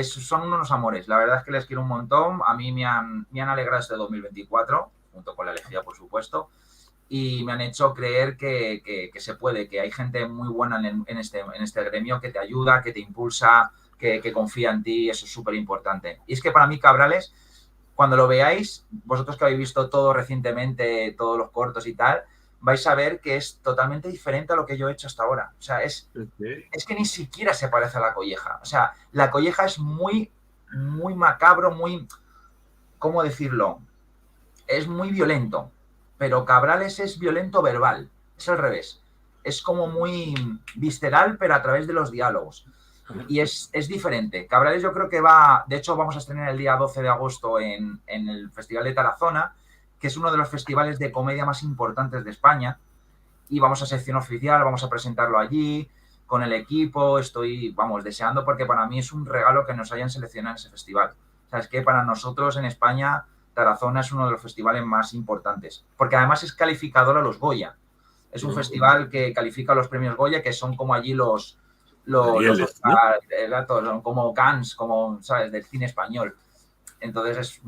Son unos amores. La verdad es que les quiero un montón. A mí me han alegrado este 2024, junto con La Elegida, por supuesto. Y me han hecho creer que se puede, que hay gente muy buena en este gremio que te ayuda, que te impulsa, que confía en ti. Eso es súper importante. Y es que para mí, Cabrales, cuando lo veáis, vosotros que habéis visto todo recientemente, todos los cortos y tal, vais a ver que es totalmente diferente a lo que yo he hecho hasta ahora. O sea, es que ni siquiera se parece a La Colleja. O sea, La Colleja es muy, muy macabro, muy, ¿cómo decirlo? Es muy violento. Pero Cabrales es violento verbal. Es al revés. Es como muy visceral, pero a través de los diálogos. y es diferente. Cabrales yo creo que va, de hecho vamos a estrenar el día 12 de agosto en el Festival de Tarazona, que es uno de los festivales de comedia más importantes de España, y vamos a sección oficial, vamos a presentarlo allí con el equipo, estoy, vamos, deseando porque para mí es un regalo que nos hayan seleccionado en ese festival. O sea, es que para nosotros en España Tarazona es uno de los festivales más importantes, porque además es calificador a los Goya. Es un festival que califica los premios Goya, que son como allí los Arieles, ¿no? son como Cannes, como, ¿sabes?, del cine español. Entonces es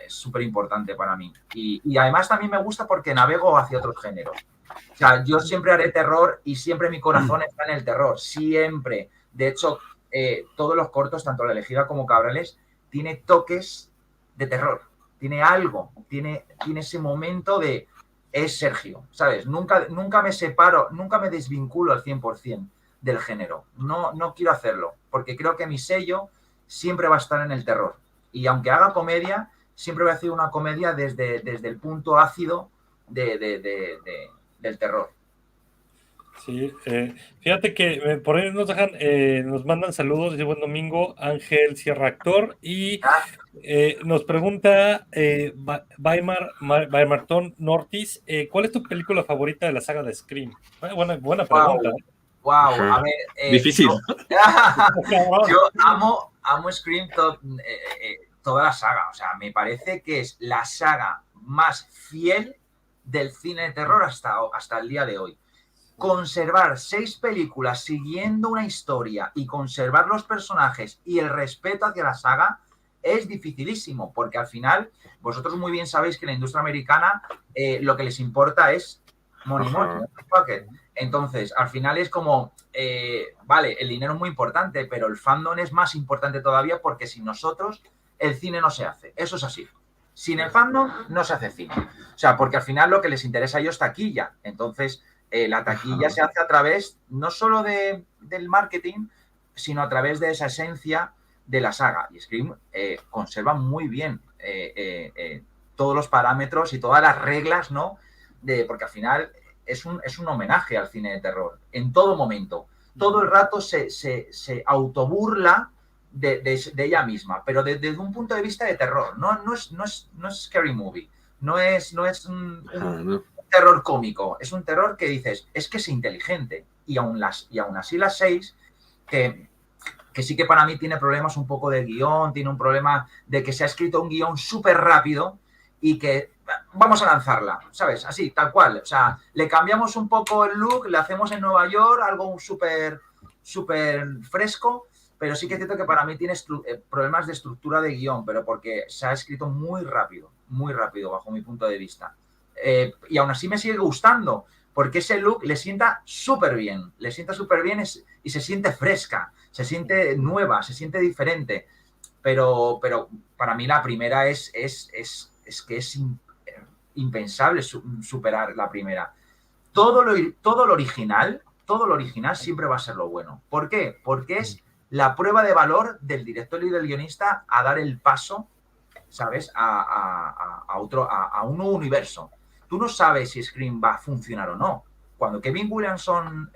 súper importante para mí. Y además también me gusta porque navego hacia otros géneros. O sea, yo siempre haré terror y siempre mi corazón está en el terror, siempre. De hecho, todos los cortos, tanto La Elegida como Cabrales, tiene toques de terror. Tiene algo, tiene ese momento de es Sergio, ¿sabes? Nunca me separo, nunca me desvinculo al 100% del género. No quiero hacerlo, porque creo que mi sello siempre va a estar en el terror. Y aunque haga comedia, siempre voy a hacer una comedia desde el punto ácido del terror. Sí, fíjate que por ahí nos mandan saludos, dice buen domingo, Ángel Sierra Actor, y nos pregunta Weimarton Nortis, ¿cuál es tu película favorita de la saga de Scream? Buena pregunta. Wow, a ver. Difícil. Yo amo Scream toda la saga. O sea, me parece que es la saga más fiel del cine de terror hasta el día de hoy. Conservar 6 películas siguiendo una historia y conservar los personajes y el respeto hacia la saga es dificilísimo, porque al final vosotros muy bien sabéis que la industria americana lo que les importa es money. Entonces, al final es como, vale, el dinero es muy importante, pero el fandom es más importante todavía, porque sin nosotros el cine no se hace. Eso es así. Sin el fandom no se hace cine. O sea, porque al final lo que les interesa a ellos es taquilla. Entonces, la taquilla se hace a través no solo del marketing, sino a través de esa esencia de la saga. Y Scream conserva muy bien todos los parámetros y todas las reglas, ¿no? Porque al final es un homenaje al cine de terror. En todo momento. Todo el rato se autoburla de ella misma, pero desde un punto de vista de terror. No es scary movie. No es un terror cómico, es un terror que dices, es que es inteligente. Y aún así las 6, que sí que para mí tiene problemas un poco de guión, tiene un problema de que se ha escrito un guión súper rápido y que vamos a lanzarla, ¿sabes? Así, tal cual. O sea, le cambiamos un poco el look, le hacemos en Nueva York algo súper fresco, pero sí que es cierto que para mí tiene problemas de estructura de guión, pero porque se ha escrito muy rápido, bajo mi punto de vista. Y aún así me sigue gustando, porque ese look le sienta súper bien y se siente fresca, se siente nueva, se siente diferente. Pero para mí la primera es que es impensable superar la primera. Todo lo original siempre va a ser lo bueno. ¿Por qué? Porque es la prueba de valor del director y del guionista a dar el paso, ¿sabes?, a un nuevo universo. Tú no sabes si Scream va a funcionar o no. Cuando Kevin Williamson,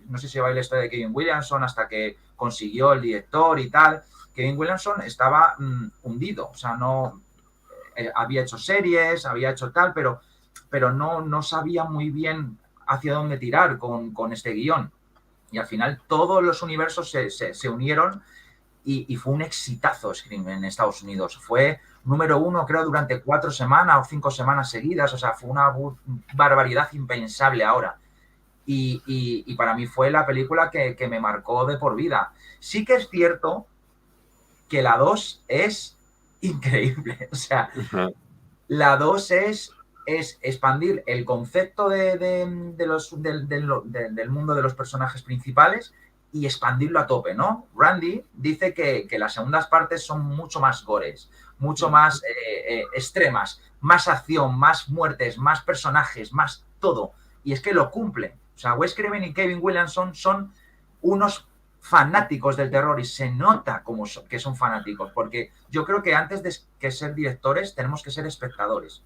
no sé si va la historia de Kevin Williamson hasta que consiguió el director y tal, Kevin Williamson estaba hundido. O sea, no había hecho series, había hecho tal, pero no sabía muy bien hacia dónde tirar con este guión. Y al final todos los universos se unieron y fue un exitazo Scream en Estados Unidos. Fue número 1, creo, durante 4 semanas o 5 semanas seguidas. O sea, fue una barbaridad impensable ahora. Y para mí fue la película que me marcó de por vida. Sí que es cierto que la 2 es increíble. O sea, la 2 es expandir el concepto del mundo de los personajes principales y expandirlo a tope, ¿no? Randy dice que las segundas partes son mucho más gores, mucho más extremas, más acción, más muertes, más personajes, más todo. Y es que lo cumple. O sea, Wes Craven y Kevin Williamson son unos fanáticos del terror y se nota que son fanáticos, porque yo creo que antes de que ser directores tenemos que ser espectadores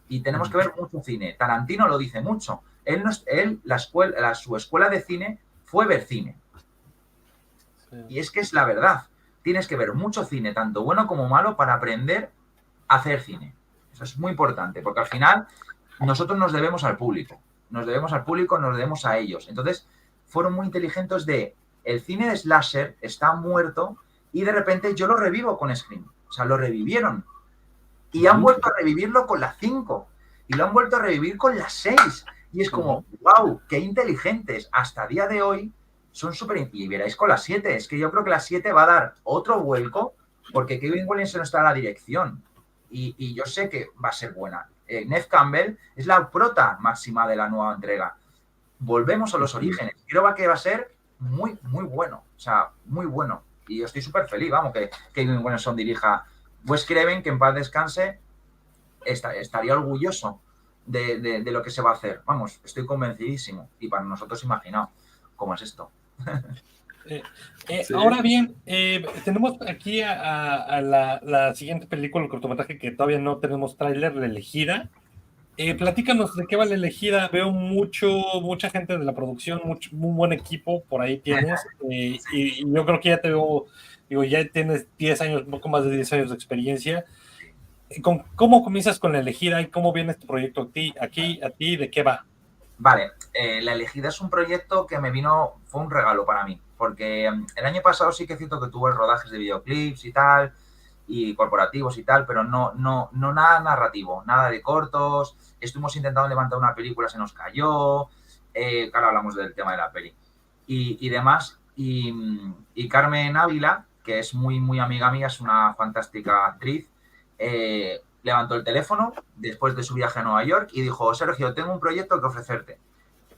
y tenemos que ver mucho cine. Tarantino lo dice mucho. Su escuela de cine fue ver cine. Y es que es la verdad. Tienes que ver mucho cine, tanto bueno como malo, para aprender a hacer cine. Eso es muy importante, porque al final nosotros nos debemos al público. Nos debemos al público, nos debemos a ellos. Entonces, fueron muy inteligentes de... El cine de slasher está muerto y de repente yo lo revivo con Scream. O sea, lo revivieron. Y han vuelto a revivirlo con las 5. Y lo han vuelto a revivir con las 6. Y es como, wow, qué inteligentes. Hasta día de hoy son súper... Y veréis con las 7. Es que yo creo que las 7 va a dar otro vuelco porque Kevin Williamson está en la dirección. Y yo sé que va a ser buena. Neve Campbell es la prota máxima de la nueva entrega. Volvemos a los orígenes. Creo que va a ser muy, muy bueno. O sea, muy bueno. Y yo estoy súper feliz, vamos, que Kevin Williamson dirija. Wes Craven, que en paz descanse, estaría orgulloso de lo que se va a hacer. Vamos, estoy convencidísimo. Y para nosotros, imaginaos cómo es esto. Sí. Ahora bien, tenemos aquí a la siguiente película, el cortometraje que todavía no tenemos tráiler, La Elegida. Platícanos de qué va La Elegida. Veo mucha gente de la producción, muy buen equipo por ahí tienes. Y yo creo que ya te veo, digo, ya tienes 10 años, un poco más de 10 años de experiencia. ¿Cómo comienzas con La Elegida y cómo viene este proyecto a ti? ¿De qué va? Vale, La Elegida es un proyecto que fue un regalo para mí, porque el año pasado sí que es cierto que tuve rodajes de videoclips y tal, y corporativos y tal, pero no nada narrativo, nada de cortos. Estuvimos intentando levantar una película, se nos cayó, claro, hablamos del tema de la peli y demás. Y Carmen Ávila, que es muy, muy amiga mía, es una fantástica actriz, levantó el teléfono después de su viaje a Nueva York y dijo: Sergio, tengo un proyecto que ofrecerte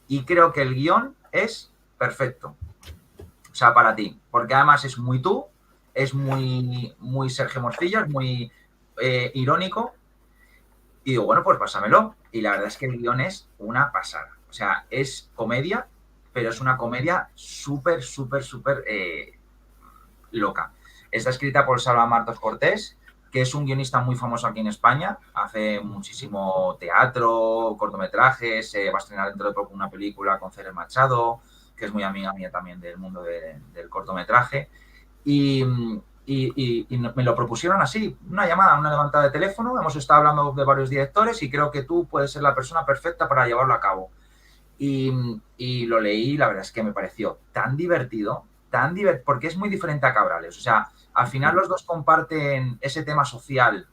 y creo que el guión es perfecto, o sea, para ti, porque además es muy tú, es muy, muy Sergio Morcillo, es muy irónico. Y digo, bueno, pues pásamelo. Y la verdad es que el guión es una pasada. O sea, es comedia, pero es una comedia súper, súper, súper loca. Está escrita por Salva Martos Cortés, que es un guionista muy famoso aquí en España. Hace muchísimo teatro, cortometrajes. Va a estrenar dentro de poco una película con Ceres Machado, que es muy amiga mía también del mundo del cortometraje. Y me lo propusieron así, una llamada, una levantada de teléfono. Hemos estado hablando de varios directores y creo que tú puedes ser la persona perfecta para llevarlo a cabo. Y lo leí, la verdad es que me pareció tan divertido, porque es muy diferente a Cabrales. O sea, al final los dos comparten ese tema social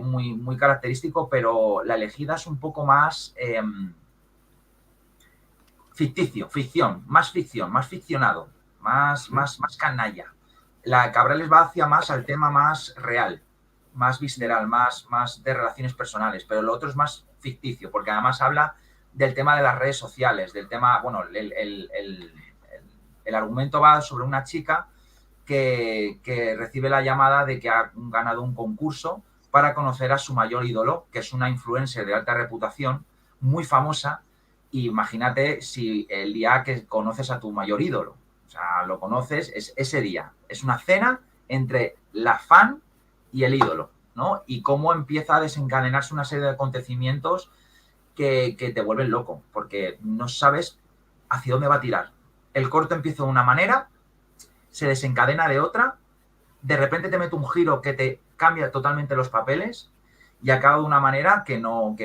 muy, muy característico, pero La Elegida es un poco más ficción, más ficcionado, más canalla. La Cabrales va hacia más al tema más real, más visceral, más de relaciones personales, pero lo otro es más ficticio, porque además habla del tema de las redes sociales, del tema, bueno, el argumento va sobre una chica que recibe la llamada de que ha ganado un concurso para conocer a su mayor ídolo, que es una influencer de alta reputación, muy famosa. Y imagínate si el día que conoces a tu mayor ídolo, o sea, lo conoces, es ese día. Es una cena entre la fan y el ídolo, ¿no? Y cómo empieza a desencadenarse una serie de acontecimientos que te vuelven loco, porque no sabes hacia dónde va a tirar. El corto empieza de una manera, se desencadena de otra, de repente te mete un giro que te cambia totalmente los papeles y acaba de una manera que no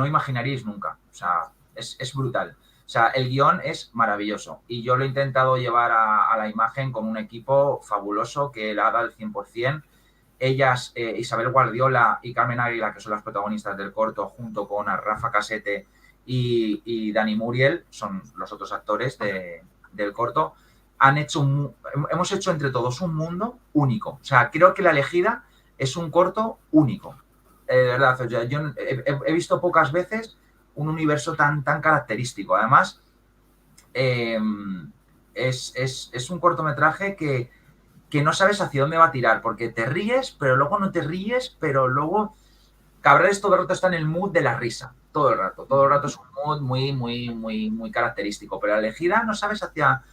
imaginaríais nunca. O sea, es brutal. O sea, el guión es maravilloso y yo lo he intentado llevar a la imagen con un equipo fabuloso que la ha dado al 100%. Ellas, Isabel Guardiola y Carmen Águila, que son las protagonistas del corto, junto con Rafa Casete y Dani Muriel, son los otros actores del corto, hemos hecho entre todos un mundo único. O sea, creo que La Elegida es un corto único. De verdad, o sea, yo he visto pocas veces un universo tan característico. Además, es un cortometraje que no sabes hacia dónde va a tirar, porque te ríes, pero luego no te ríes, pero luego Cabrales todo el rato está en el mood de la risa, todo el rato es un mood muy, muy, muy, muy característico, pero La Elegida no sabes hacia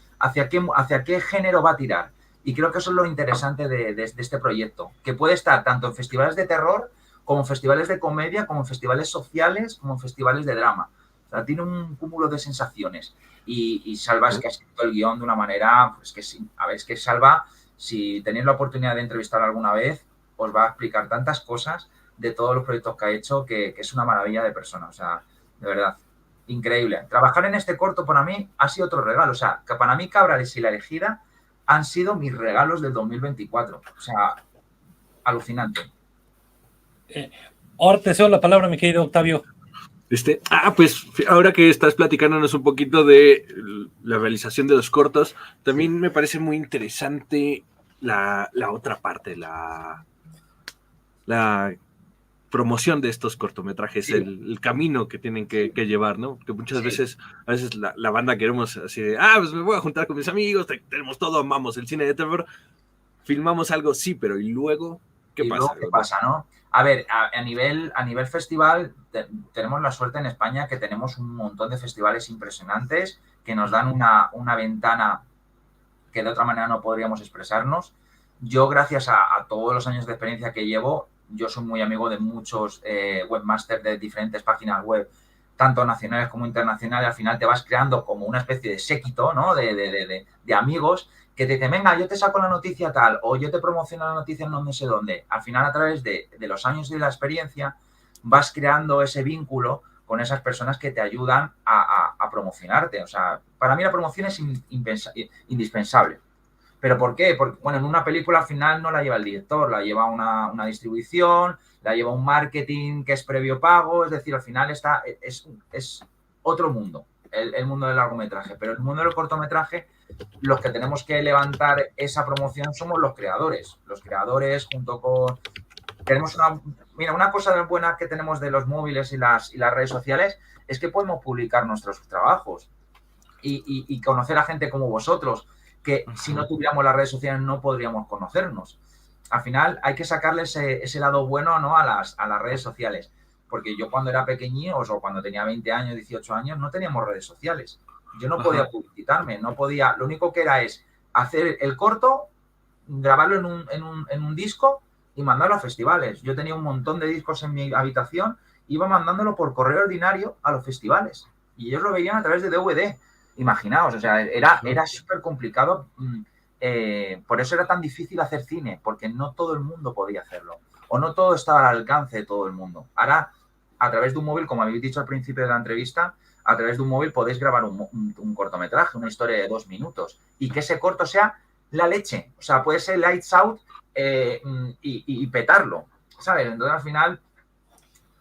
qué género va a tirar. Y creo que eso es lo interesante de este proyecto, que puede estar tanto en festivales de terror, como en festivales de comedia, como en festivales sociales, como en festivales de drama. O O sea, tiene un cúmulo de sensaciones. Y Salva es que ha escrito el guión de una manera, pues que sí, a ver, es que Salva, si tenéis la oportunidad de entrevistarlo alguna vez, os va a explicar tantas cosas de todos los proyectos que ha hecho que es una maravilla de persona. O sea, de verdad, increíble. Trabajar en este corto para mí ha sido otro regalo. O sea, que para mí Cabrales y La Elegida han sido mis regalos del 2024. O sea, alucinante. Ahora te cedo la palabra, mi querido Octavio. Pues ahora que estás platicándonos un poquito de la realización de los cortos, también me parece muy interesante la otra parte, la promoción de estos cortometrajes, sí. el camino que tienen que llevar, ¿no? Que muchas veces, la banda queremos así de, pues me voy a juntar con mis amigos, tenemos todo, amamos el cine de terror, filmamos algo, sí, pero ¿y luego qué pasa? Luego, ¿qué pasa, no? A ver, a nivel festival, tenemos la suerte en España que tenemos un montón de festivales impresionantes que nos dan una ventana que de otra manera no podríamos expresarnos. Yo, gracias a todos los años de experiencia que llevo, yo soy muy amigo de muchos webmasters de diferentes páginas web, tanto nacionales como internacionales. Al final te vas creando como una especie de séquito, ¿no? de amigos que te dicen, venga, yo te saco la noticia tal, o yo te promociono la noticia en no sé dónde. Al final, a través de los años y de la experiencia, vas creando ese vínculo con esas personas que te ayudan a promocionarte. O sea, para mí la promoción es indispensable. ¿Pero por qué? Porque, bueno, en una película al final no la lleva el director, la lleva una distribución, la lleva un marketing que es previo pago, es decir, al final es otro mundo, el mundo del largometraje. Pero el mundo del cortometraje, los que tenemos que levantar esa promoción somos los creadores. Los creadores junto con... Tenemos una cosa buena que tenemos de los móviles y las redes sociales es que podemos publicar nuestros trabajos y conocer a gente como vosotros, que si no tuviéramos las redes sociales no podríamos conocernos. Al final hay que sacarle ese lado bueno, ¿no? a las redes sociales. Porque yo cuando era pequeño, o cuando tenía 20 años, 18 años, no teníamos redes sociales. Yo no podía publicitarme, no podía. Lo único que era es hacer el corto, grabarlo en un disco y mandarlo a festivales. Yo tenía un montón de discos en mi habitación, iba mandándolo por correo ordinario a los festivales. Y ellos lo veían a través de DVD. Imaginaos, o sea, era súper complicado. Por eso era tan difícil hacer cine, porque no todo el mundo podía hacerlo. O no todo estaba al alcance de todo el mundo. Ahora, a través de un móvil, como habéis dicho al principio de la entrevista, a través de un móvil podéis grabar un cortometraje, una historia de 2 minutos, y que ese corto sea la leche. O sea, puede ser lights out y petarlo, ¿sabes? Entonces, al final,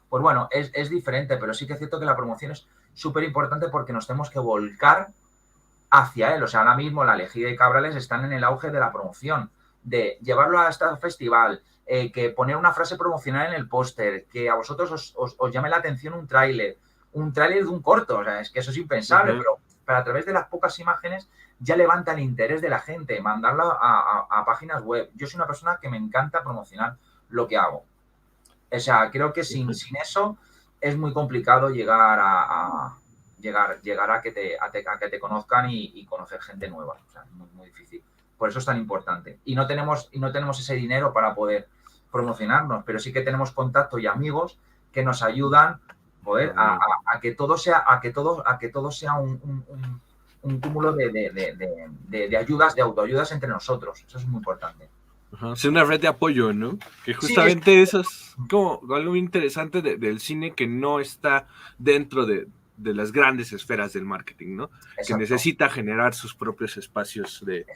pues bueno, es diferente, pero sí que es cierto que la promoción es súper importante porque nos tenemos que volcar hacia él. O sea, ahora mismo La Elegida y Cabrales están en el auge de la promoción, de llevarlo a este festival, que poner una frase promocional en el póster, que a vosotros os llame la atención un tráiler de un corto. O sea, es que eso es impensable, pero a través de las pocas imágenes ya levanta el interés de la gente, mandarla a páginas web. Yo soy una persona que me encanta promocionar lo que hago. O sea, creo que sin eso es muy complicado llegar a que te conozcan y conocer gente nueva. O sea, es muy, muy difícil. Por eso es tan importante. Y no tenemos ese dinero para poder promocionarnos, pero sí que tenemos contacto y amigos que nos ayudan, joder, a que todo sea un cúmulo de ayudas, de autoayudas entre nosotros. Eso es muy importante. Es una red de apoyo, ¿no? Que justamente sí, eso es como algo muy interesante del cine que no está dentro de las grandes esferas del marketing, ¿no? Exacto. Que necesita generar sus propios espacios de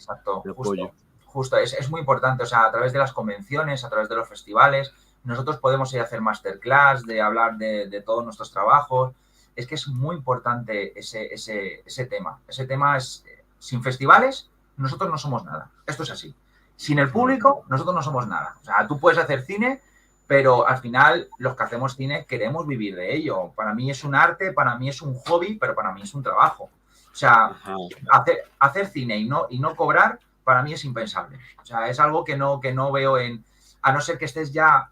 apoyo. Justo, es muy importante. O sea, a través de las convenciones, a través de los festivales, nosotros podemos ir a hacer masterclass, de hablar de todos nuestros trabajos. Es que es muy importante ese tema. Ese tema es, sin festivales, nosotros no somos nada. Esto es así. Sin el público, nosotros no somos nada. O sea, tú puedes hacer cine, pero al final los que hacemos cine queremos vivir de ello. Para mí es un arte, para mí es un hobby, pero para mí es un trabajo. O sea, hacer cine y no cobrar, para mí es impensable. O sea, es algo que no veo a no ser que estés ya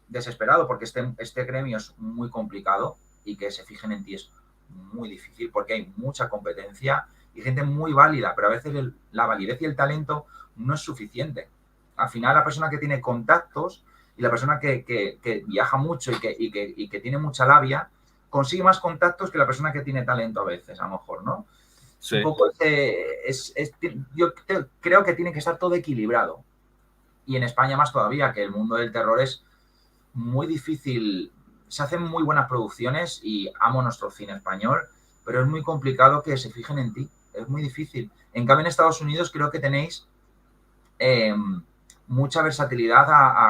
desesperado, porque este gremio es muy complicado y que se fijen en ti es muy difícil porque hay mucha competencia y gente muy válida, pero a veces la validez y el talento no es suficiente. Al final, la persona que tiene contactos y la persona que viaja mucho y que tiene mucha labia, consigue más contactos que la persona que tiene talento a veces, a lo mejor, ¿no? Sí. Un poco yo creo que tiene que estar todo equilibrado. Y en España más todavía, que el mundo del terror es muy difícil. Se hacen muy buenas producciones y amo nuestro cine español, pero es muy complicado que se fijen en ti. Es muy difícil. En cambio, en Estados Unidos creo que tenéis mucha versatilidad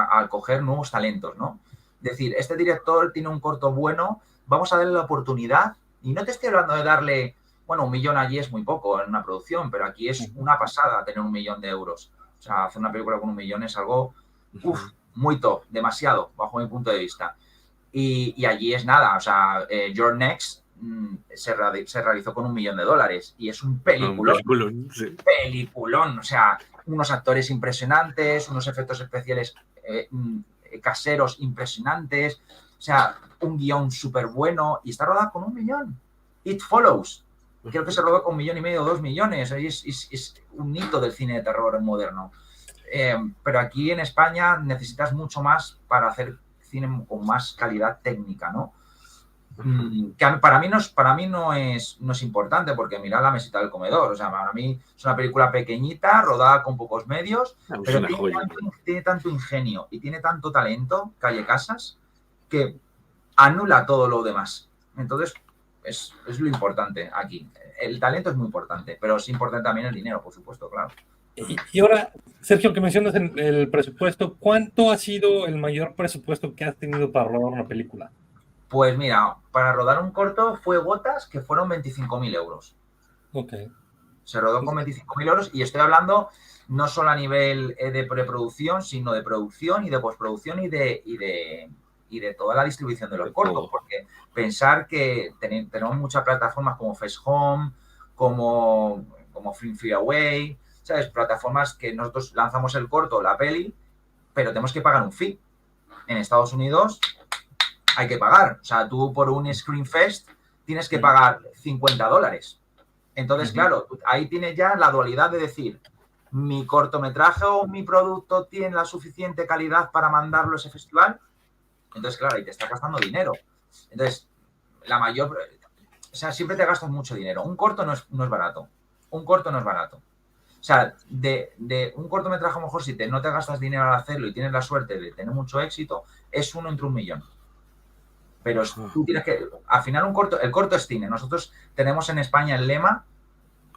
al coger nuevos talentos, ¿no? Es decir, este director tiene un corto bueno, vamos a darle la oportunidad. Y no te estoy hablando de darle, bueno, 1 millón allí es muy poco en una producción, pero aquí es una pasada tener 1 millón de euros. O sea, hacer una película con 1 millón es algo, muy top, demasiado, bajo mi punto de vista. Y allí es nada, o sea, Your Next se realizó con $1 millón y es un peliculón. Peliculón, sí. Peliculón, o sea, unos actores impresionantes, unos efectos especiales caseros impresionantes, o sea, un guión súper bueno y está rodada con 1 millón. It Follows. Creo que se rodó con 1,5 millones o 2 millones. Es un hito del cine de terror moderno. Pero aquí en España necesitas mucho más para hacer cine con más calidad técnica, ¿no? Que para mí no es importante, porque mira La mesita del comedor, o sea, para mí es una película pequeñita, rodada con pocos medios, pero tiene tanto ingenio y tiene tanto talento, Calle Casas, que anula todo lo demás. Entonces, es lo importante aquí. El talento es muy importante, pero es importante también el dinero, por supuesto, claro. Y ahora, Sergio, que mencionas el presupuesto, ¿cuánto ha sido el mayor presupuesto que has tenido para rodar una película? Pues mira, para rodar un corto fue Gotas, que fueron 25.000 euros. Ok. Se rodó con 25.000 euros y estoy hablando no solo a nivel de preproducción, sino de producción y de postproducción y de toda la distribución de los cortos, porque pensar que tenemos muchas plataformas como Face Home, como Free Away, ¿sabes? Plataformas que nosotros lanzamos el corto, la peli, pero tenemos que pagar un fee. En Estados Unidos hay que pagar. O sea, tú por un Screenfest tienes que pagar $50. Entonces, claro, ahí tienes ya la dualidad de decir, mi cortometraje o mi producto tiene la suficiente calidad para mandarlo a ese festival. Entonces, claro, ahí te está gastando dinero. Entonces, o sea, siempre te gastas mucho dinero. Un corto no es barato. Un corto no es barato. O sea, de un cortometraje, a lo mejor, si no te gastas dinero al hacerlo y tienes la suerte de tener mucho éxito, es uno entre 1 millón. Pero tú tienes que... Al final, el corto es cine. Nosotros tenemos en España el lema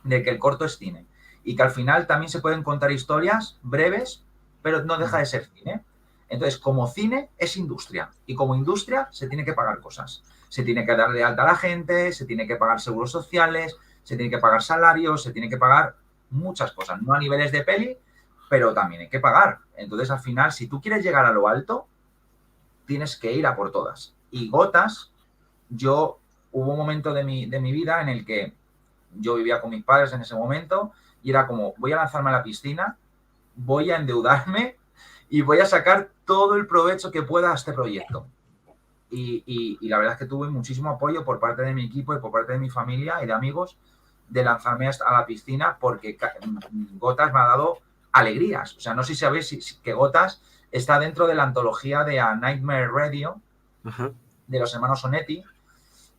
de que el corto es cine. Y que al final también se pueden contar historias breves, pero no deja de ser cine. Entonces, como cine, es industria. Y como industria, se tiene que pagar cosas. Se tiene que dar de alta a la gente, se tiene que pagar seguros sociales, se tiene que pagar salarios, se tiene que pagar muchas cosas. No a niveles de peli, pero también hay que pagar. Entonces, al final, si tú quieres llegar a lo alto, tienes que ir a por todas. Y Gotas, hubo un momento de mi vida en el que yo vivía con mis padres en ese momento y era como, voy a lanzarme a la piscina, voy a endeudarme y voy a sacar todo el provecho que pueda a este proyecto. Y la verdad es que tuve muchísimo apoyo por parte de mi equipo y por parte de mi familia y de amigos de lanzarme a la piscina, porque Gotas me ha dado alegrías. O sea, no sé si sabéis que Gotas está dentro de la antología de A Nightmare Radio, de los hermanos Onetti,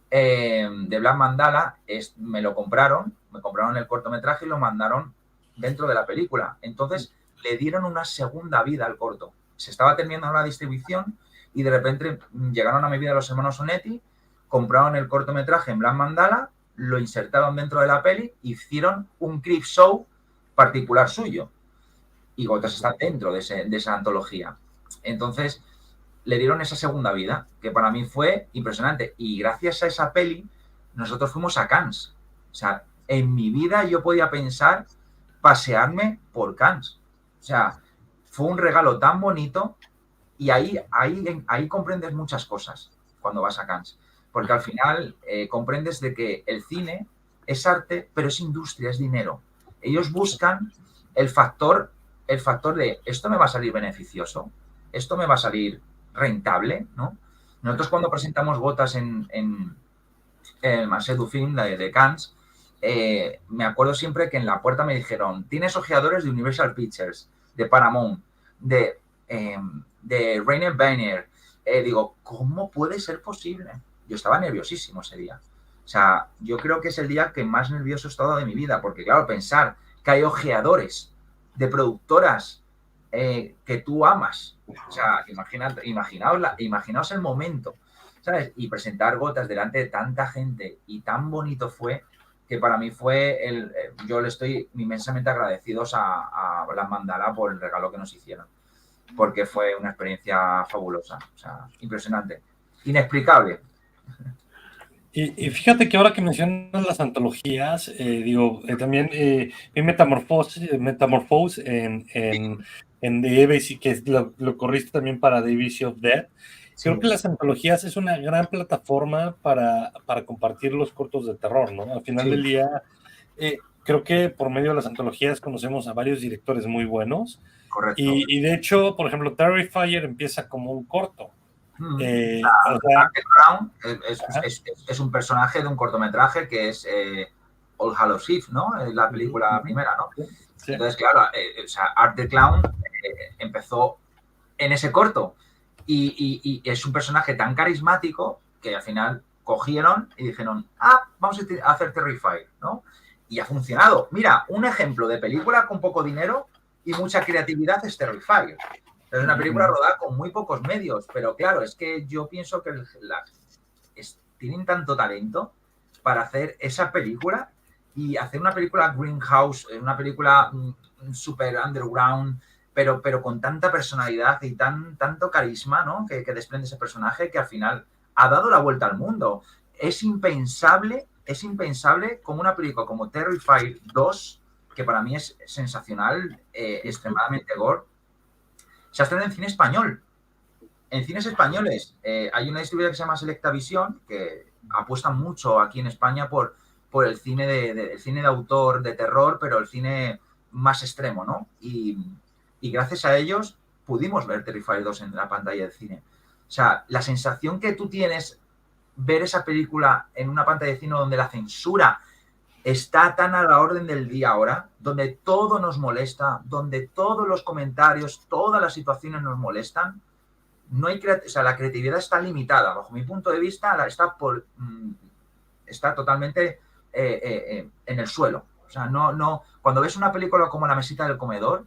de Black Mandala. Me compraron el cortometraje y lo mandaron dentro de la película. Entonces, le dieron una segunda vida al corto. Se estaba terminando la distribución y de repente llegaron a mi vida los hermanos Onetti, compraron el cortometraje en Black Mandala, lo insertaron dentro de la peli, hicieron un creep show particular suyo. Y Gotas está dentro de esa antología. Entonces, le dieron esa segunda vida, que para mí fue impresionante. Y gracias a esa peli, nosotros fuimos a Cannes. O sea, en mi vida yo podía pensar pasearme por Cannes. O sea, fue un regalo tan bonito y ahí comprendes muchas cosas cuando vas a Cannes. Porque al final comprendes de que el cine es arte, pero es industria, es dinero. Ellos buscan el factor de esto me va a salir beneficioso, esto me va a salir rentable, ¿no? Nosotros cuando presentamos Gotas en el Marché du Film de Cannes, me acuerdo siempre que en la puerta me dijeron, tienes ojeadores de Universal Pictures, de Paramount, de Rainer Weiner. Digo, ¿cómo puede ser posible? yo estaba nerviosísimo ese día. O sea, yo creo que es el día que más nervioso he estado de mi vida, porque claro, pensar que hay ojeadores de productoras que tú amas, o sea, imaginaos el momento, ¿sabes? Y presentar Gotas delante de tanta gente y tan bonito fue que para mí fue yo le estoy inmensamente agradecidos a la Mandala por el regalo que nos hicieron, porque fue una experiencia fabulosa, o sea, impresionante, inexplicable. Y fíjate que ahora que mencionas las antologías, también vi Metamorphose en The ABC, que lo corriste también para The ABC of Death. Creo que las antologías es una gran plataforma para compartir los cortos de terror, ¿no? Al final del día, creo que por medio de las antologías conocemos a varios directores muy buenos. Correcto. Y de hecho, por ejemplo, Terrifier empieza como un corto. Arthur Brown es un personaje de un cortometraje que es All Hallows Eve, ¿no? La película primera, ¿no? Sí. Entonces, claro, Art the Clown empezó en ese corto y es un personaje tan carismático que al final cogieron y dijeron, vamos a hacer Terrifier, ¿no? Y ha funcionado. Mira, un ejemplo de película con poco dinero y mucha creatividad es Terrifier. Es una película rodada con muy pocos medios, pero claro, es que yo pienso que tienen tanto talento para hacer esa película y hacer una película Greenhouse, una película super underground, pero con tanta personalidad y tanto carisma, ¿no? que desprende ese personaje que al final ha dado la vuelta al mundo. Es impensable como una película como Terrifier 2, que para mí es sensacional, extremadamente gore, se estrena en cine español. En cines españoles hay una distribuidora que se llama Selecta Visión, que apuesta mucho aquí en España por el cine de autor, de terror, pero el cine más extremo, ¿no? Y gracias a ellos pudimos ver Terrifier 2 en la pantalla del cine. O sea, la sensación que tú tienes ver esa película en una pantalla de cine donde la censura está tan a la orden del día ahora, donde todo nos molesta, donde todos los comentarios, todas las situaciones nos molestan, no hay la creatividad está limitada. Bajo mi punto de vista, está totalmente en el suelo. O sea, no, cuando ves una película como La mesita del comedor,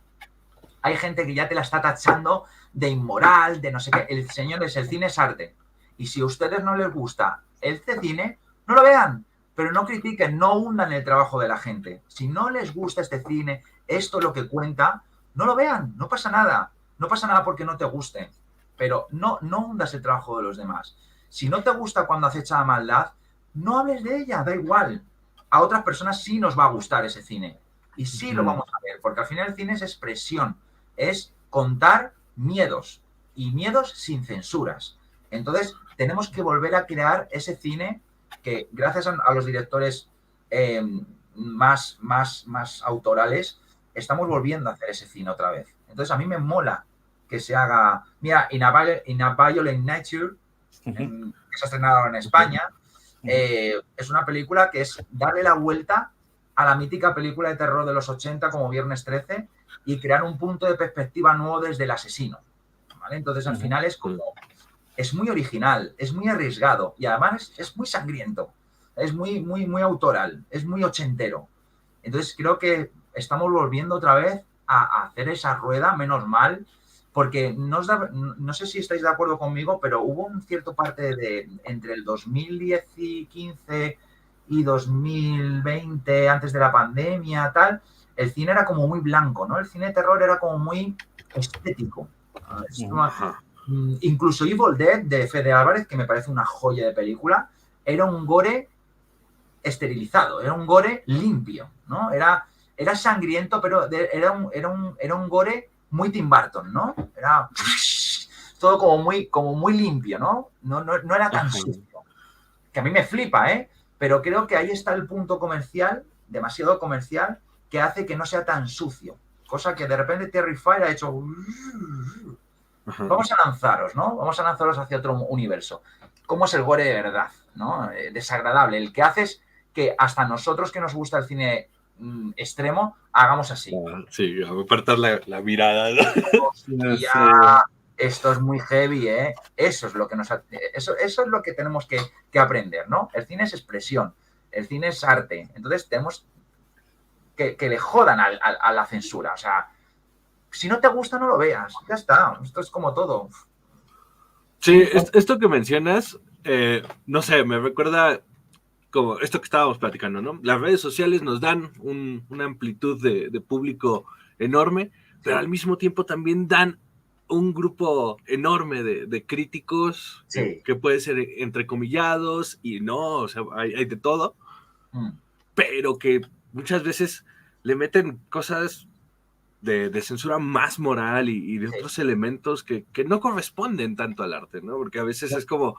hay gente que ya te la está tachando de inmoral, de no sé qué. El cine es arte. Y si a ustedes no les gusta este cine, no lo vean. Pero no critiquen, no hundan el trabajo de la gente. Si no les gusta este cine, esto es lo que cuenta, no lo vean, no pasa nada. No pasa nada porque no te guste. Pero no hundas el trabajo de los demás. Si no te gusta cuando acecha la maldad, no hables de ella, da igual. A otras personas sí nos va a gustar ese cine. Y sí lo vamos a ver, porque al final el cine es expresión, es contar miedos. Y miedos sin censuras. Entonces, tenemos que volver a crear ese cine que gracias a los directores más autorales, estamos volviendo a hacer ese cine otra vez. Entonces, a mí me mola que se haga... Mira, In a Violent Nature, que se ha estrenado ahora en España, es una película que es darle la vuelta a la mítica película de terror de los 80 como Viernes 13 y crear un punto de perspectiva nuevo desde el asesino, ¿vale? Entonces, al final es como... Es muy original, es muy arriesgado y además es muy sangriento, es muy autoral, es muy ochentero. Entonces creo que estamos volviendo otra vez a hacer esa rueda, menos mal, porque no sé si estáis de acuerdo conmigo, pero hubo un cierto parte entre el 2015 y 2020, antes de la pandemia, tal, el cine era como muy blanco, ¿no? El cine de terror era como muy estético. Incluso Evil Dead de Fede Álvarez, que me parece una joya de película, era un gore esterilizado, era un gore limpio, ¿no? Era sangriento, pero era un gore muy Tim Burton, ¿no? Era todo como muy limpio, ¿no? No era tan sucio. Que a mí me flipa, ¿eh? Pero creo que ahí está el punto comercial, demasiado comercial, que hace que no sea tan sucio. Cosa que de repente Terrifier ha hecho... Vamos a lanzaros, ¿no? Vamos a lanzaros hacia otro universo. ¿Cómo es el gore de verdad, ¿no? Desagradable. El que haces que hasta nosotros que nos gusta el cine extremo, hagamos así. Sí, apartar la mirada, ¿no? esto es muy heavy, ¿eh? Eso es lo que eso es lo que tenemos que aprender, ¿no? El cine es expresión, el cine es arte. Entonces tenemos que le jodan a la censura. O sea, si no te gusta, no lo veas. Ya está. Esto es como todo. Sí, esto que mencionas, no sé, me recuerda como esto que estábamos platicando, ¿no? Las redes sociales nos dan una amplitud de público enorme, pero al mismo tiempo también dan un grupo enorme de críticos Sí. que puede ser entrecomillados y no, o sea, hay de todo, pero que muchas veces le meten cosas de censura más moral y de otros elementos que no corresponden tanto al arte, ¿no? Porque a veces es como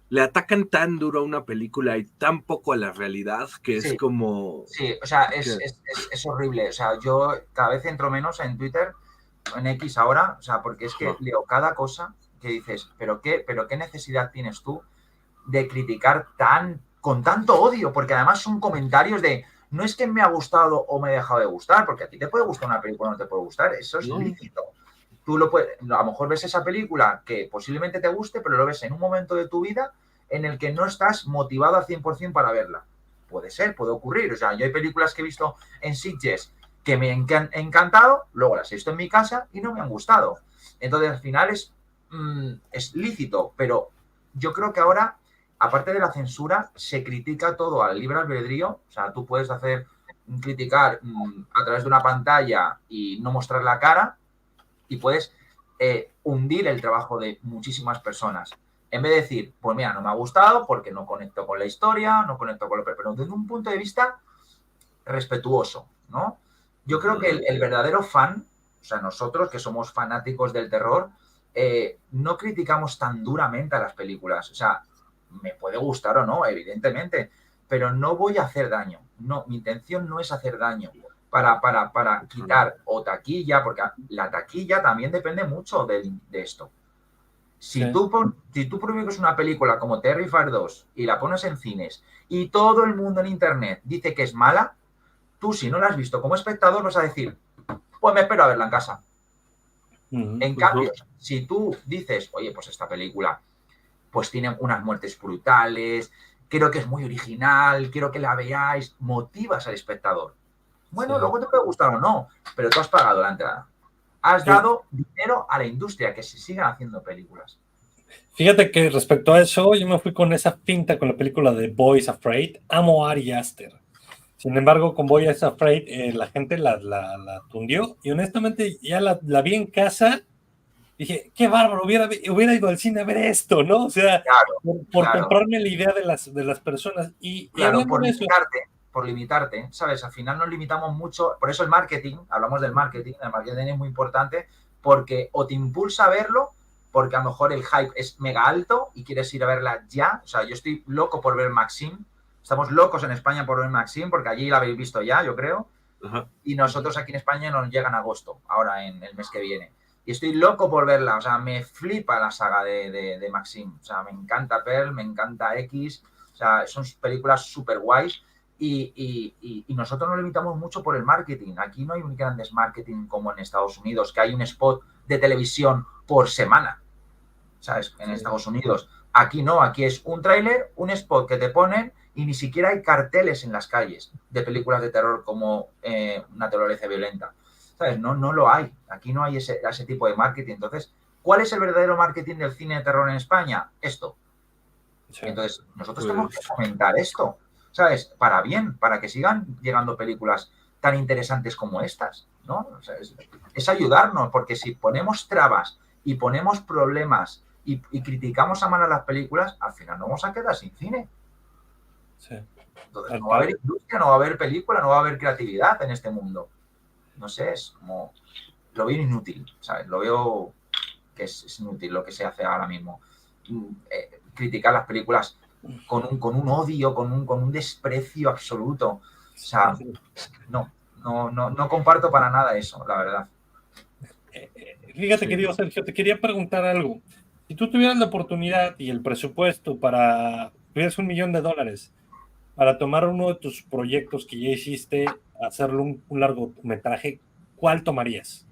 le atacan tan duro a una película y tan poco a la realidad que es como... Sí, o sea, es horrible. O sea, yo cada vez entro menos en Twitter, en X ahora, o sea, porque es que leo cada cosa que dices, ¿pero qué necesidad tienes tú de criticar con tanto odio? Porque además son comentarios de, no es que me ha gustado o me ha dejado de gustar, porque a ti te puede gustar una película o no te puede gustar, eso es lícito. Tú a lo mejor ves esa película que posiblemente te guste, pero lo ves en un momento de tu vida en el que no estás motivado al 100% para verla. Puede ser, puede ocurrir. O sea, yo hay películas que he visto en Sitges que me han encantado, luego las he visto en mi casa y no me han gustado. Entonces, al final es lícito, pero yo creo que ahora, aparte de la censura, se critica todo al libre albedrío. O sea, tú puedes criticar a través de una pantalla y no mostrar la cara, y puedes hundir el trabajo de muchísimas personas. En vez de decir, pues mira, no me ha gustado porque no conecto con la historia, no conecto con lo... Pero desde un punto de vista respetuoso, ¿no? Yo creo que el verdadero fan, o sea, nosotros que somos fanáticos del terror, no criticamos tan duramente a las películas. O sea, me puede gustar o no, evidentemente, pero no voy a hacer daño. No, mi intención no es hacer daño para quitar o taquilla, porque la taquilla también depende mucho de esto. Si tú prohíbes una película como Terrifier 2 y la pones en cines y todo el mundo en internet dice que es mala, tú si no la has visto como espectador vas a decir, pues me espero a verla en casa. En cambio, si tú dices, oye, pues esta película pues tiene unas muertes brutales, creo que es muy original, quiero que la veáis, motivas al espectador. Bueno, luego te puede gustar o no, pero tú has pagado la entrada. Has dado dinero a la industria, que se sigan haciendo películas. Fíjate que respecto a eso, yo me fui con esa finta con la película de Boys Afraid. Amo a Ari Aster. Sin embargo, con Boys Afraid, la gente la tundió y honestamente ya la vi en casa. Dije, qué bárbaro, hubiera ido al cine a ver esto, ¿no? O sea, por comprarme la idea de las personas. Y hablando de eso, por limitarte, ¿sabes? Al final nos limitamos mucho, por eso el marketing es muy importante, porque o te impulsa a verlo, porque a lo mejor el hype es mega alto y quieres ir a verla ya. O sea, yo estoy loco por ver Maxim, estamos locos en España por ver Maxim, porque allí la habéis visto ya, yo creo, y nosotros aquí en España nos llega en agosto, ahora en el mes que viene. Y estoy loco por verla, o sea, me flipa la saga de Maxim, o sea, me encanta Pearl, me encanta X, o sea, son películas súper guays. Y nosotros nos limitamos mucho por el marketing. Aquí no hay un grandes marketing como en Estados Unidos, que hay un spot de televisión por semana, ¿sabes? En Estados Unidos. Aquí no, aquí es un tráiler, un spot que te ponen y ni siquiera hay carteles en las calles de películas de terror como Naturaleza Violenta, ¿sabes? No lo hay. Aquí no hay ese tipo de marketing. Entonces, ¿cuál es el verdadero marketing del cine de terror en España? Esto. Entonces, nosotros tenemos que fomentar esto, ¿sabes? Para bien, para que sigan llegando películas tan interesantes como estas, ¿no? O sea, es ayudarnos, porque si ponemos trabas y ponemos problemas y criticamos a mal a las películas, al final nos vamos a quedar sin cine. Entonces, no va a haber industria, no va a haber película, no va a haber creatividad en este mundo. No sé, es como... Lo veo inútil, ¿sabes? Lo veo que es inútil lo que se hace ahora mismo. Criticar las películas con un odio, con un desprecio absoluto. O sea, no comparto para nada eso, la verdad. Fíjate, querido Sergio, te quería preguntar algo. Si tú tuvieras la oportunidad y el presupuesto tuvieras $1 millón para tomar uno de tus proyectos que ya hiciste, hacerlo un largometraje, ¿cuál tomarías?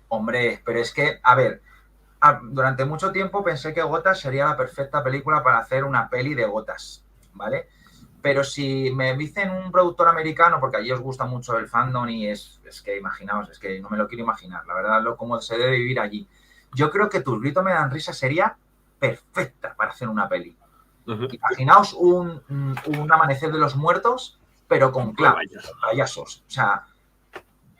Hombre, pero es que, a ver, durante mucho tiempo pensé que Gotas sería la perfecta película para hacer una peli de Gotas, ¿vale? Pero si me dicen un productor americano, porque allí os gusta mucho el fandom y es que imaginaos, es que no me lo quiero imaginar, la verdad, cómo se debe vivir allí. Yo creo que Tus gritos me dan risa sería perfecta para hacer una peli. Imaginaos un amanecer de los muertos, pero con payasos. O sea,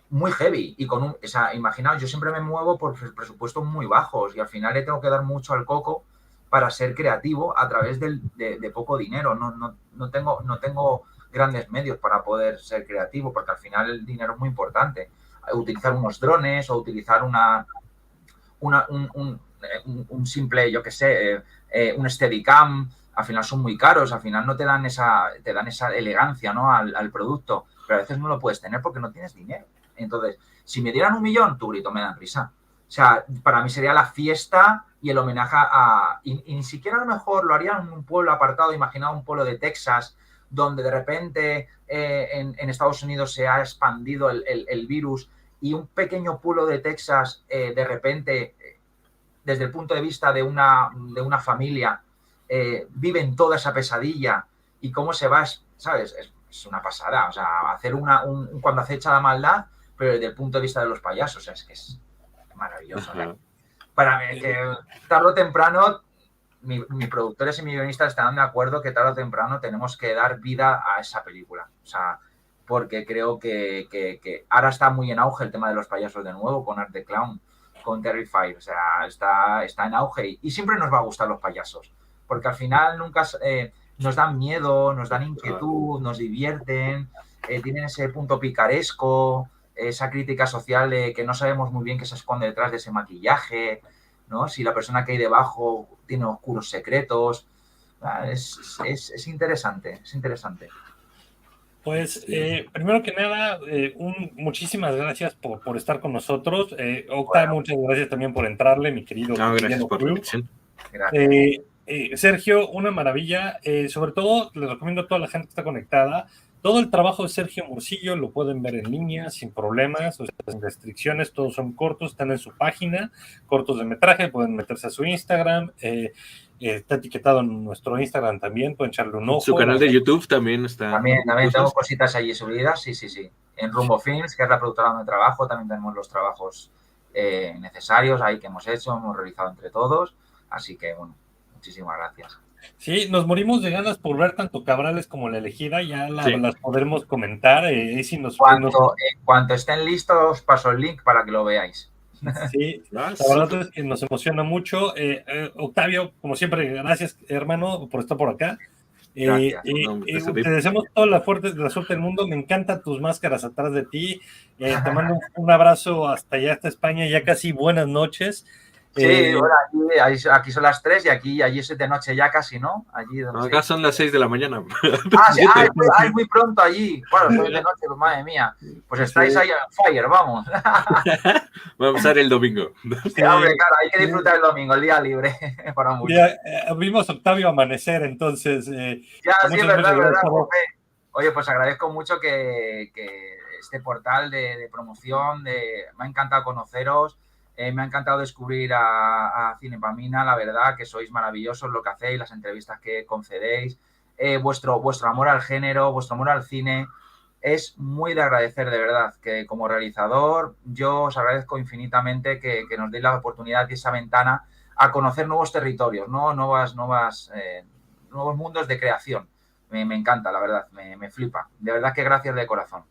muy heavy. Y o sea, imaginaos, yo siempre me muevo por presupuestos muy bajos y al final le tengo que dar mucho al coco para ser creativo a través de poco dinero. No tengo grandes medios para poder ser creativo, porque al final el dinero es muy importante. Utilizar unos drones o utilizar un simple, yo qué sé, un Steadicam, al final son muy caros, al final no te dan esa elegancia, ¿no? al producto, pero a veces no lo puedes tener porque no tienes dinero. Entonces, si me dieran 1 millón, Tu grito me dan risa. O sea, para mí sería la fiesta y el homenaje y ni siquiera a lo mejor lo harían en un pueblo apartado, imaginad un pueblo de Texas, donde de repente en Estados Unidos se ha expandido el virus y un pequeño pueblo de Texas de repente, desde el punto de vista de una familia, viven toda esa pesadilla y cómo se va, ¿sabes? Es una pasada. O sea, hacer cuando acecha la maldad, pero desde el punto de vista de los payasos, o sea, es que es maravilloso. Para mí, que tarde o temprano, mis productores y mis guionistas estarán de acuerdo que tarde o temprano tenemos que dar vida a esa película. O sea, porque creo que ahora está muy en auge el tema de los payasos de nuevo, con Art the Clown, con Terrifier. O sea, está en auge y siempre nos va a gustar los payasos, porque al final nunca nos dan miedo, nos dan inquietud, nos divierten, tienen ese punto picaresco, esa crítica social de que no sabemos muy bien qué se esconde detrás de ese maquillaje, ¿no? Si la persona que hay debajo tiene oscuros secretos. Es interesante, es interesante. Pues, primero que nada, muchísimas gracias por estar con nosotros. Octavio, muchas gracias también por entrarle, mi querido. Gracias por la invitación. Sergio, una maravilla. Sobre todo, les recomiendo a toda la gente que está conectada. Todo el trabajo de Sergio Morcillo lo pueden ver en línea, sin problemas, o sea, sin restricciones. Todos son cortos, están en su página, cortos de metraje, pueden meterse a su Instagram. Está etiquetado en nuestro Instagram también, pueden echarle un ojo. Su canal de YouTube también está. También tengo cositas allí subidas, sí. En Rumbo Films, que es la productora donde trabajo, también tenemos los trabajos necesarios ahí que hemos realizado entre todos. Así que, bueno, muchísimas gracias. Sí, nos morimos de ganas por ver tanto Cabrales como La Elegida, ya las podremos comentar. Cuanto estén listos, os paso el link para que lo veáis. Sí, la verdad es que nos emociona mucho. Octavio, como siempre, gracias, hermano, por estar por acá. Te deseamos toda la suerte del mundo. Me encantan tus máscaras atrás de ti. Te mando un abrazo hasta allá, hasta España. Ya casi buenas noches. Sí, bueno, aquí son las 3 y allí es de noche ya casi, ¿no? Acá son las 6 de la mañana. Sí, es muy pronto allí. Bueno, soy de noche, pues, madre mía. Pues estáis ahí on fire, vamos. Vamos a usar el domingo. Sí, hombre, claro, hay que disfrutar el domingo, el día libre para muchos. Vimos Octavio amanecer, entonces. Sí, es verdad. Oye, pues agradezco mucho que este portal de promoción, me ha encantado conoceros. Me ha encantado descubrir a Cinepamina, la verdad que sois maravillosos lo que hacéis, las entrevistas que concedéis, vuestro amor al género, vuestro amor al cine, es muy de agradecer, de verdad, que como realizador yo os agradezco infinitamente que nos deis la oportunidad y esa ventana a conocer nuevos territorios, ¿no? nuevos mundos de creación. Me encanta, la verdad, me flipa. De verdad que gracias de corazón.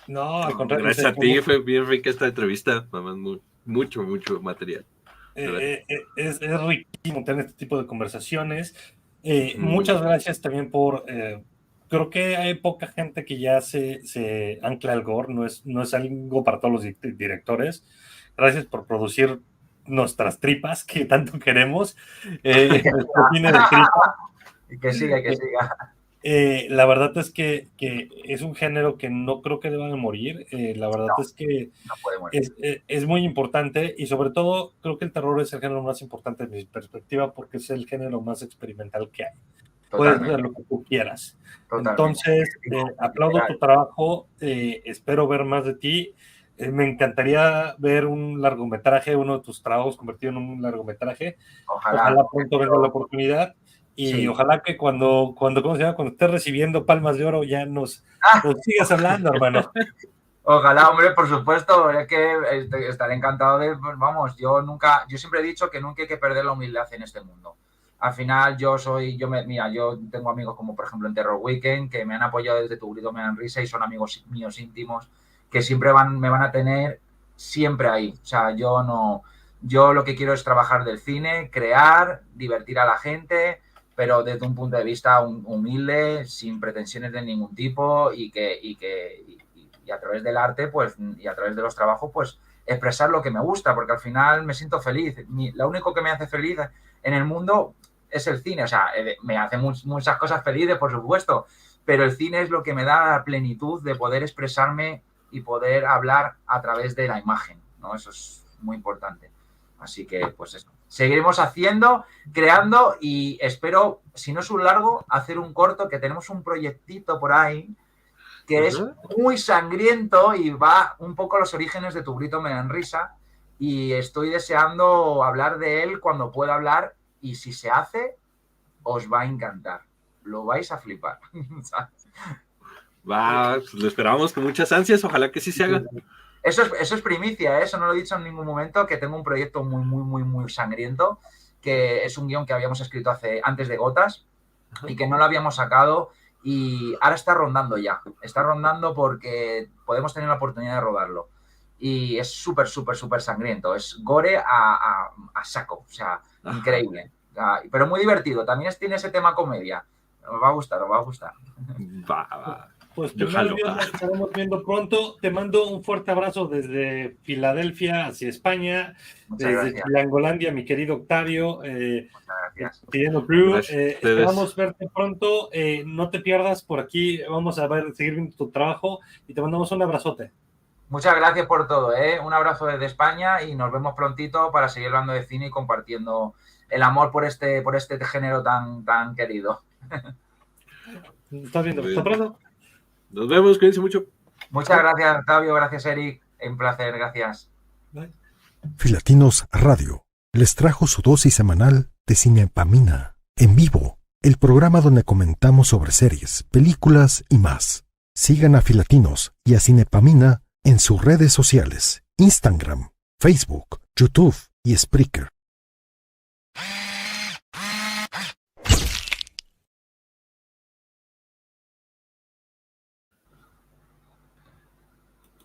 No, al contrario. Gracias a ti, fue bien rica esta entrevista, mucho material. Es riquísimo tener este tipo de conversaciones. Muchas gracias también por... creo que hay poca gente que ya se ancla al gore, no es algo para todos los directores. Gracias por producir nuestras tripas que tanto queremos. Nuestro cine de tripa. Que siga. La verdad es que es un género que no creo que deba de morir. La verdad es que es muy importante y sobre todo creo que el terror es el género más importante de mi perspectiva porque es el género más experimental que hay. Puedes hacer lo que tú quieras. Totalmente. Entonces, aplaudo tu trabajo, espero ver más de ti. Me encantaría ver un largometraje, uno de tus trabajos convertido en un largometraje. Ojalá pronto venga la oportunidad. Y ojalá que cuando estés recibiendo palmas de oro ya nos sigas hablando, hermano. Ojalá, hombre, por supuesto, es que estaré encantado de, vamos, yo siempre he dicho que nunca hay que perder la humildad en este mundo. Al final yo tengo amigos como por ejemplo en Terror Weekend que me han apoyado desde Tu Grito Me Dan Risa y son amigos míos íntimos que siempre me van a tener siempre ahí. O sea, yo lo que quiero es trabajar del cine, crear, divertir a la gente, pero desde un punto de vista humilde, sin pretensiones de ningún tipo y a través del arte, pues, y a través de los trabajos, pues, expresar lo que me gusta, porque al final me siento feliz. Lo único que me hace feliz en el mundo es el cine. O sea, me hace muchas cosas felices, por supuesto, pero el cine es lo que me da la plenitud de poder expresarme y poder hablar a través de la imagen, ¿no? Eso es muy importante. Así que, pues eso. Seguiremos haciendo, creando y espero, si no es un largo, hacer un corto, que tenemos un proyectito por ahí que es muy sangriento y va un poco a los orígenes de Tu Grito Me Dan Risa y estoy deseando hablar de él cuando pueda hablar y si se hace, os va a encantar. Lo vais a flipar. Lo esperamos con muchas ansias, ojalá que sí se haga. Eso es primicia, ¿eh? Eso no lo he dicho en ningún momento, que tengo un proyecto muy, muy, muy, muy sangriento, que es un guión que habíamos escrito antes de Gotas y que no lo habíamos sacado y ahora está rondando ya. Está rondando porque podemos tener la oportunidad de rodarlo. Y es súper, súper, súper sangriento. Es gore a saco. O sea, increíble. Pero muy divertido. También tiene ese tema comedia. Os va a gustar, os va a gustar. Pues estaremos viendo pronto. Te mando un fuerte abrazo desde Filadelfia hacia España, desde Chilangolandia, mi querido Octavio. Muchas gracias. Esperamos verte pronto. No te pierdas por aquí. Vamos a seguir viendo tu trabajo y te mandamos un abrazote. Muchas gracias por todo, ¿eh? Un abrazo desde España y nos vemos prontito para seguir hablando de cine y compartiendo el amor por este género tan querido. ¿Estás viendo? ¿Hasta pronto? Nos vemos, cuídense mucho. Muchas gracias, Octavio. Gracias, Eric. Un placer, gracias. Bye. Filatinos Radio les trajo su dosis semanal de Cinepamina en vivo, el programa donde comentamos sobre series, películas y más. Sigan a Filatinos y a Cinepamina en sus redes sociales, Instagram, Facebook, YouTube y Spreaker.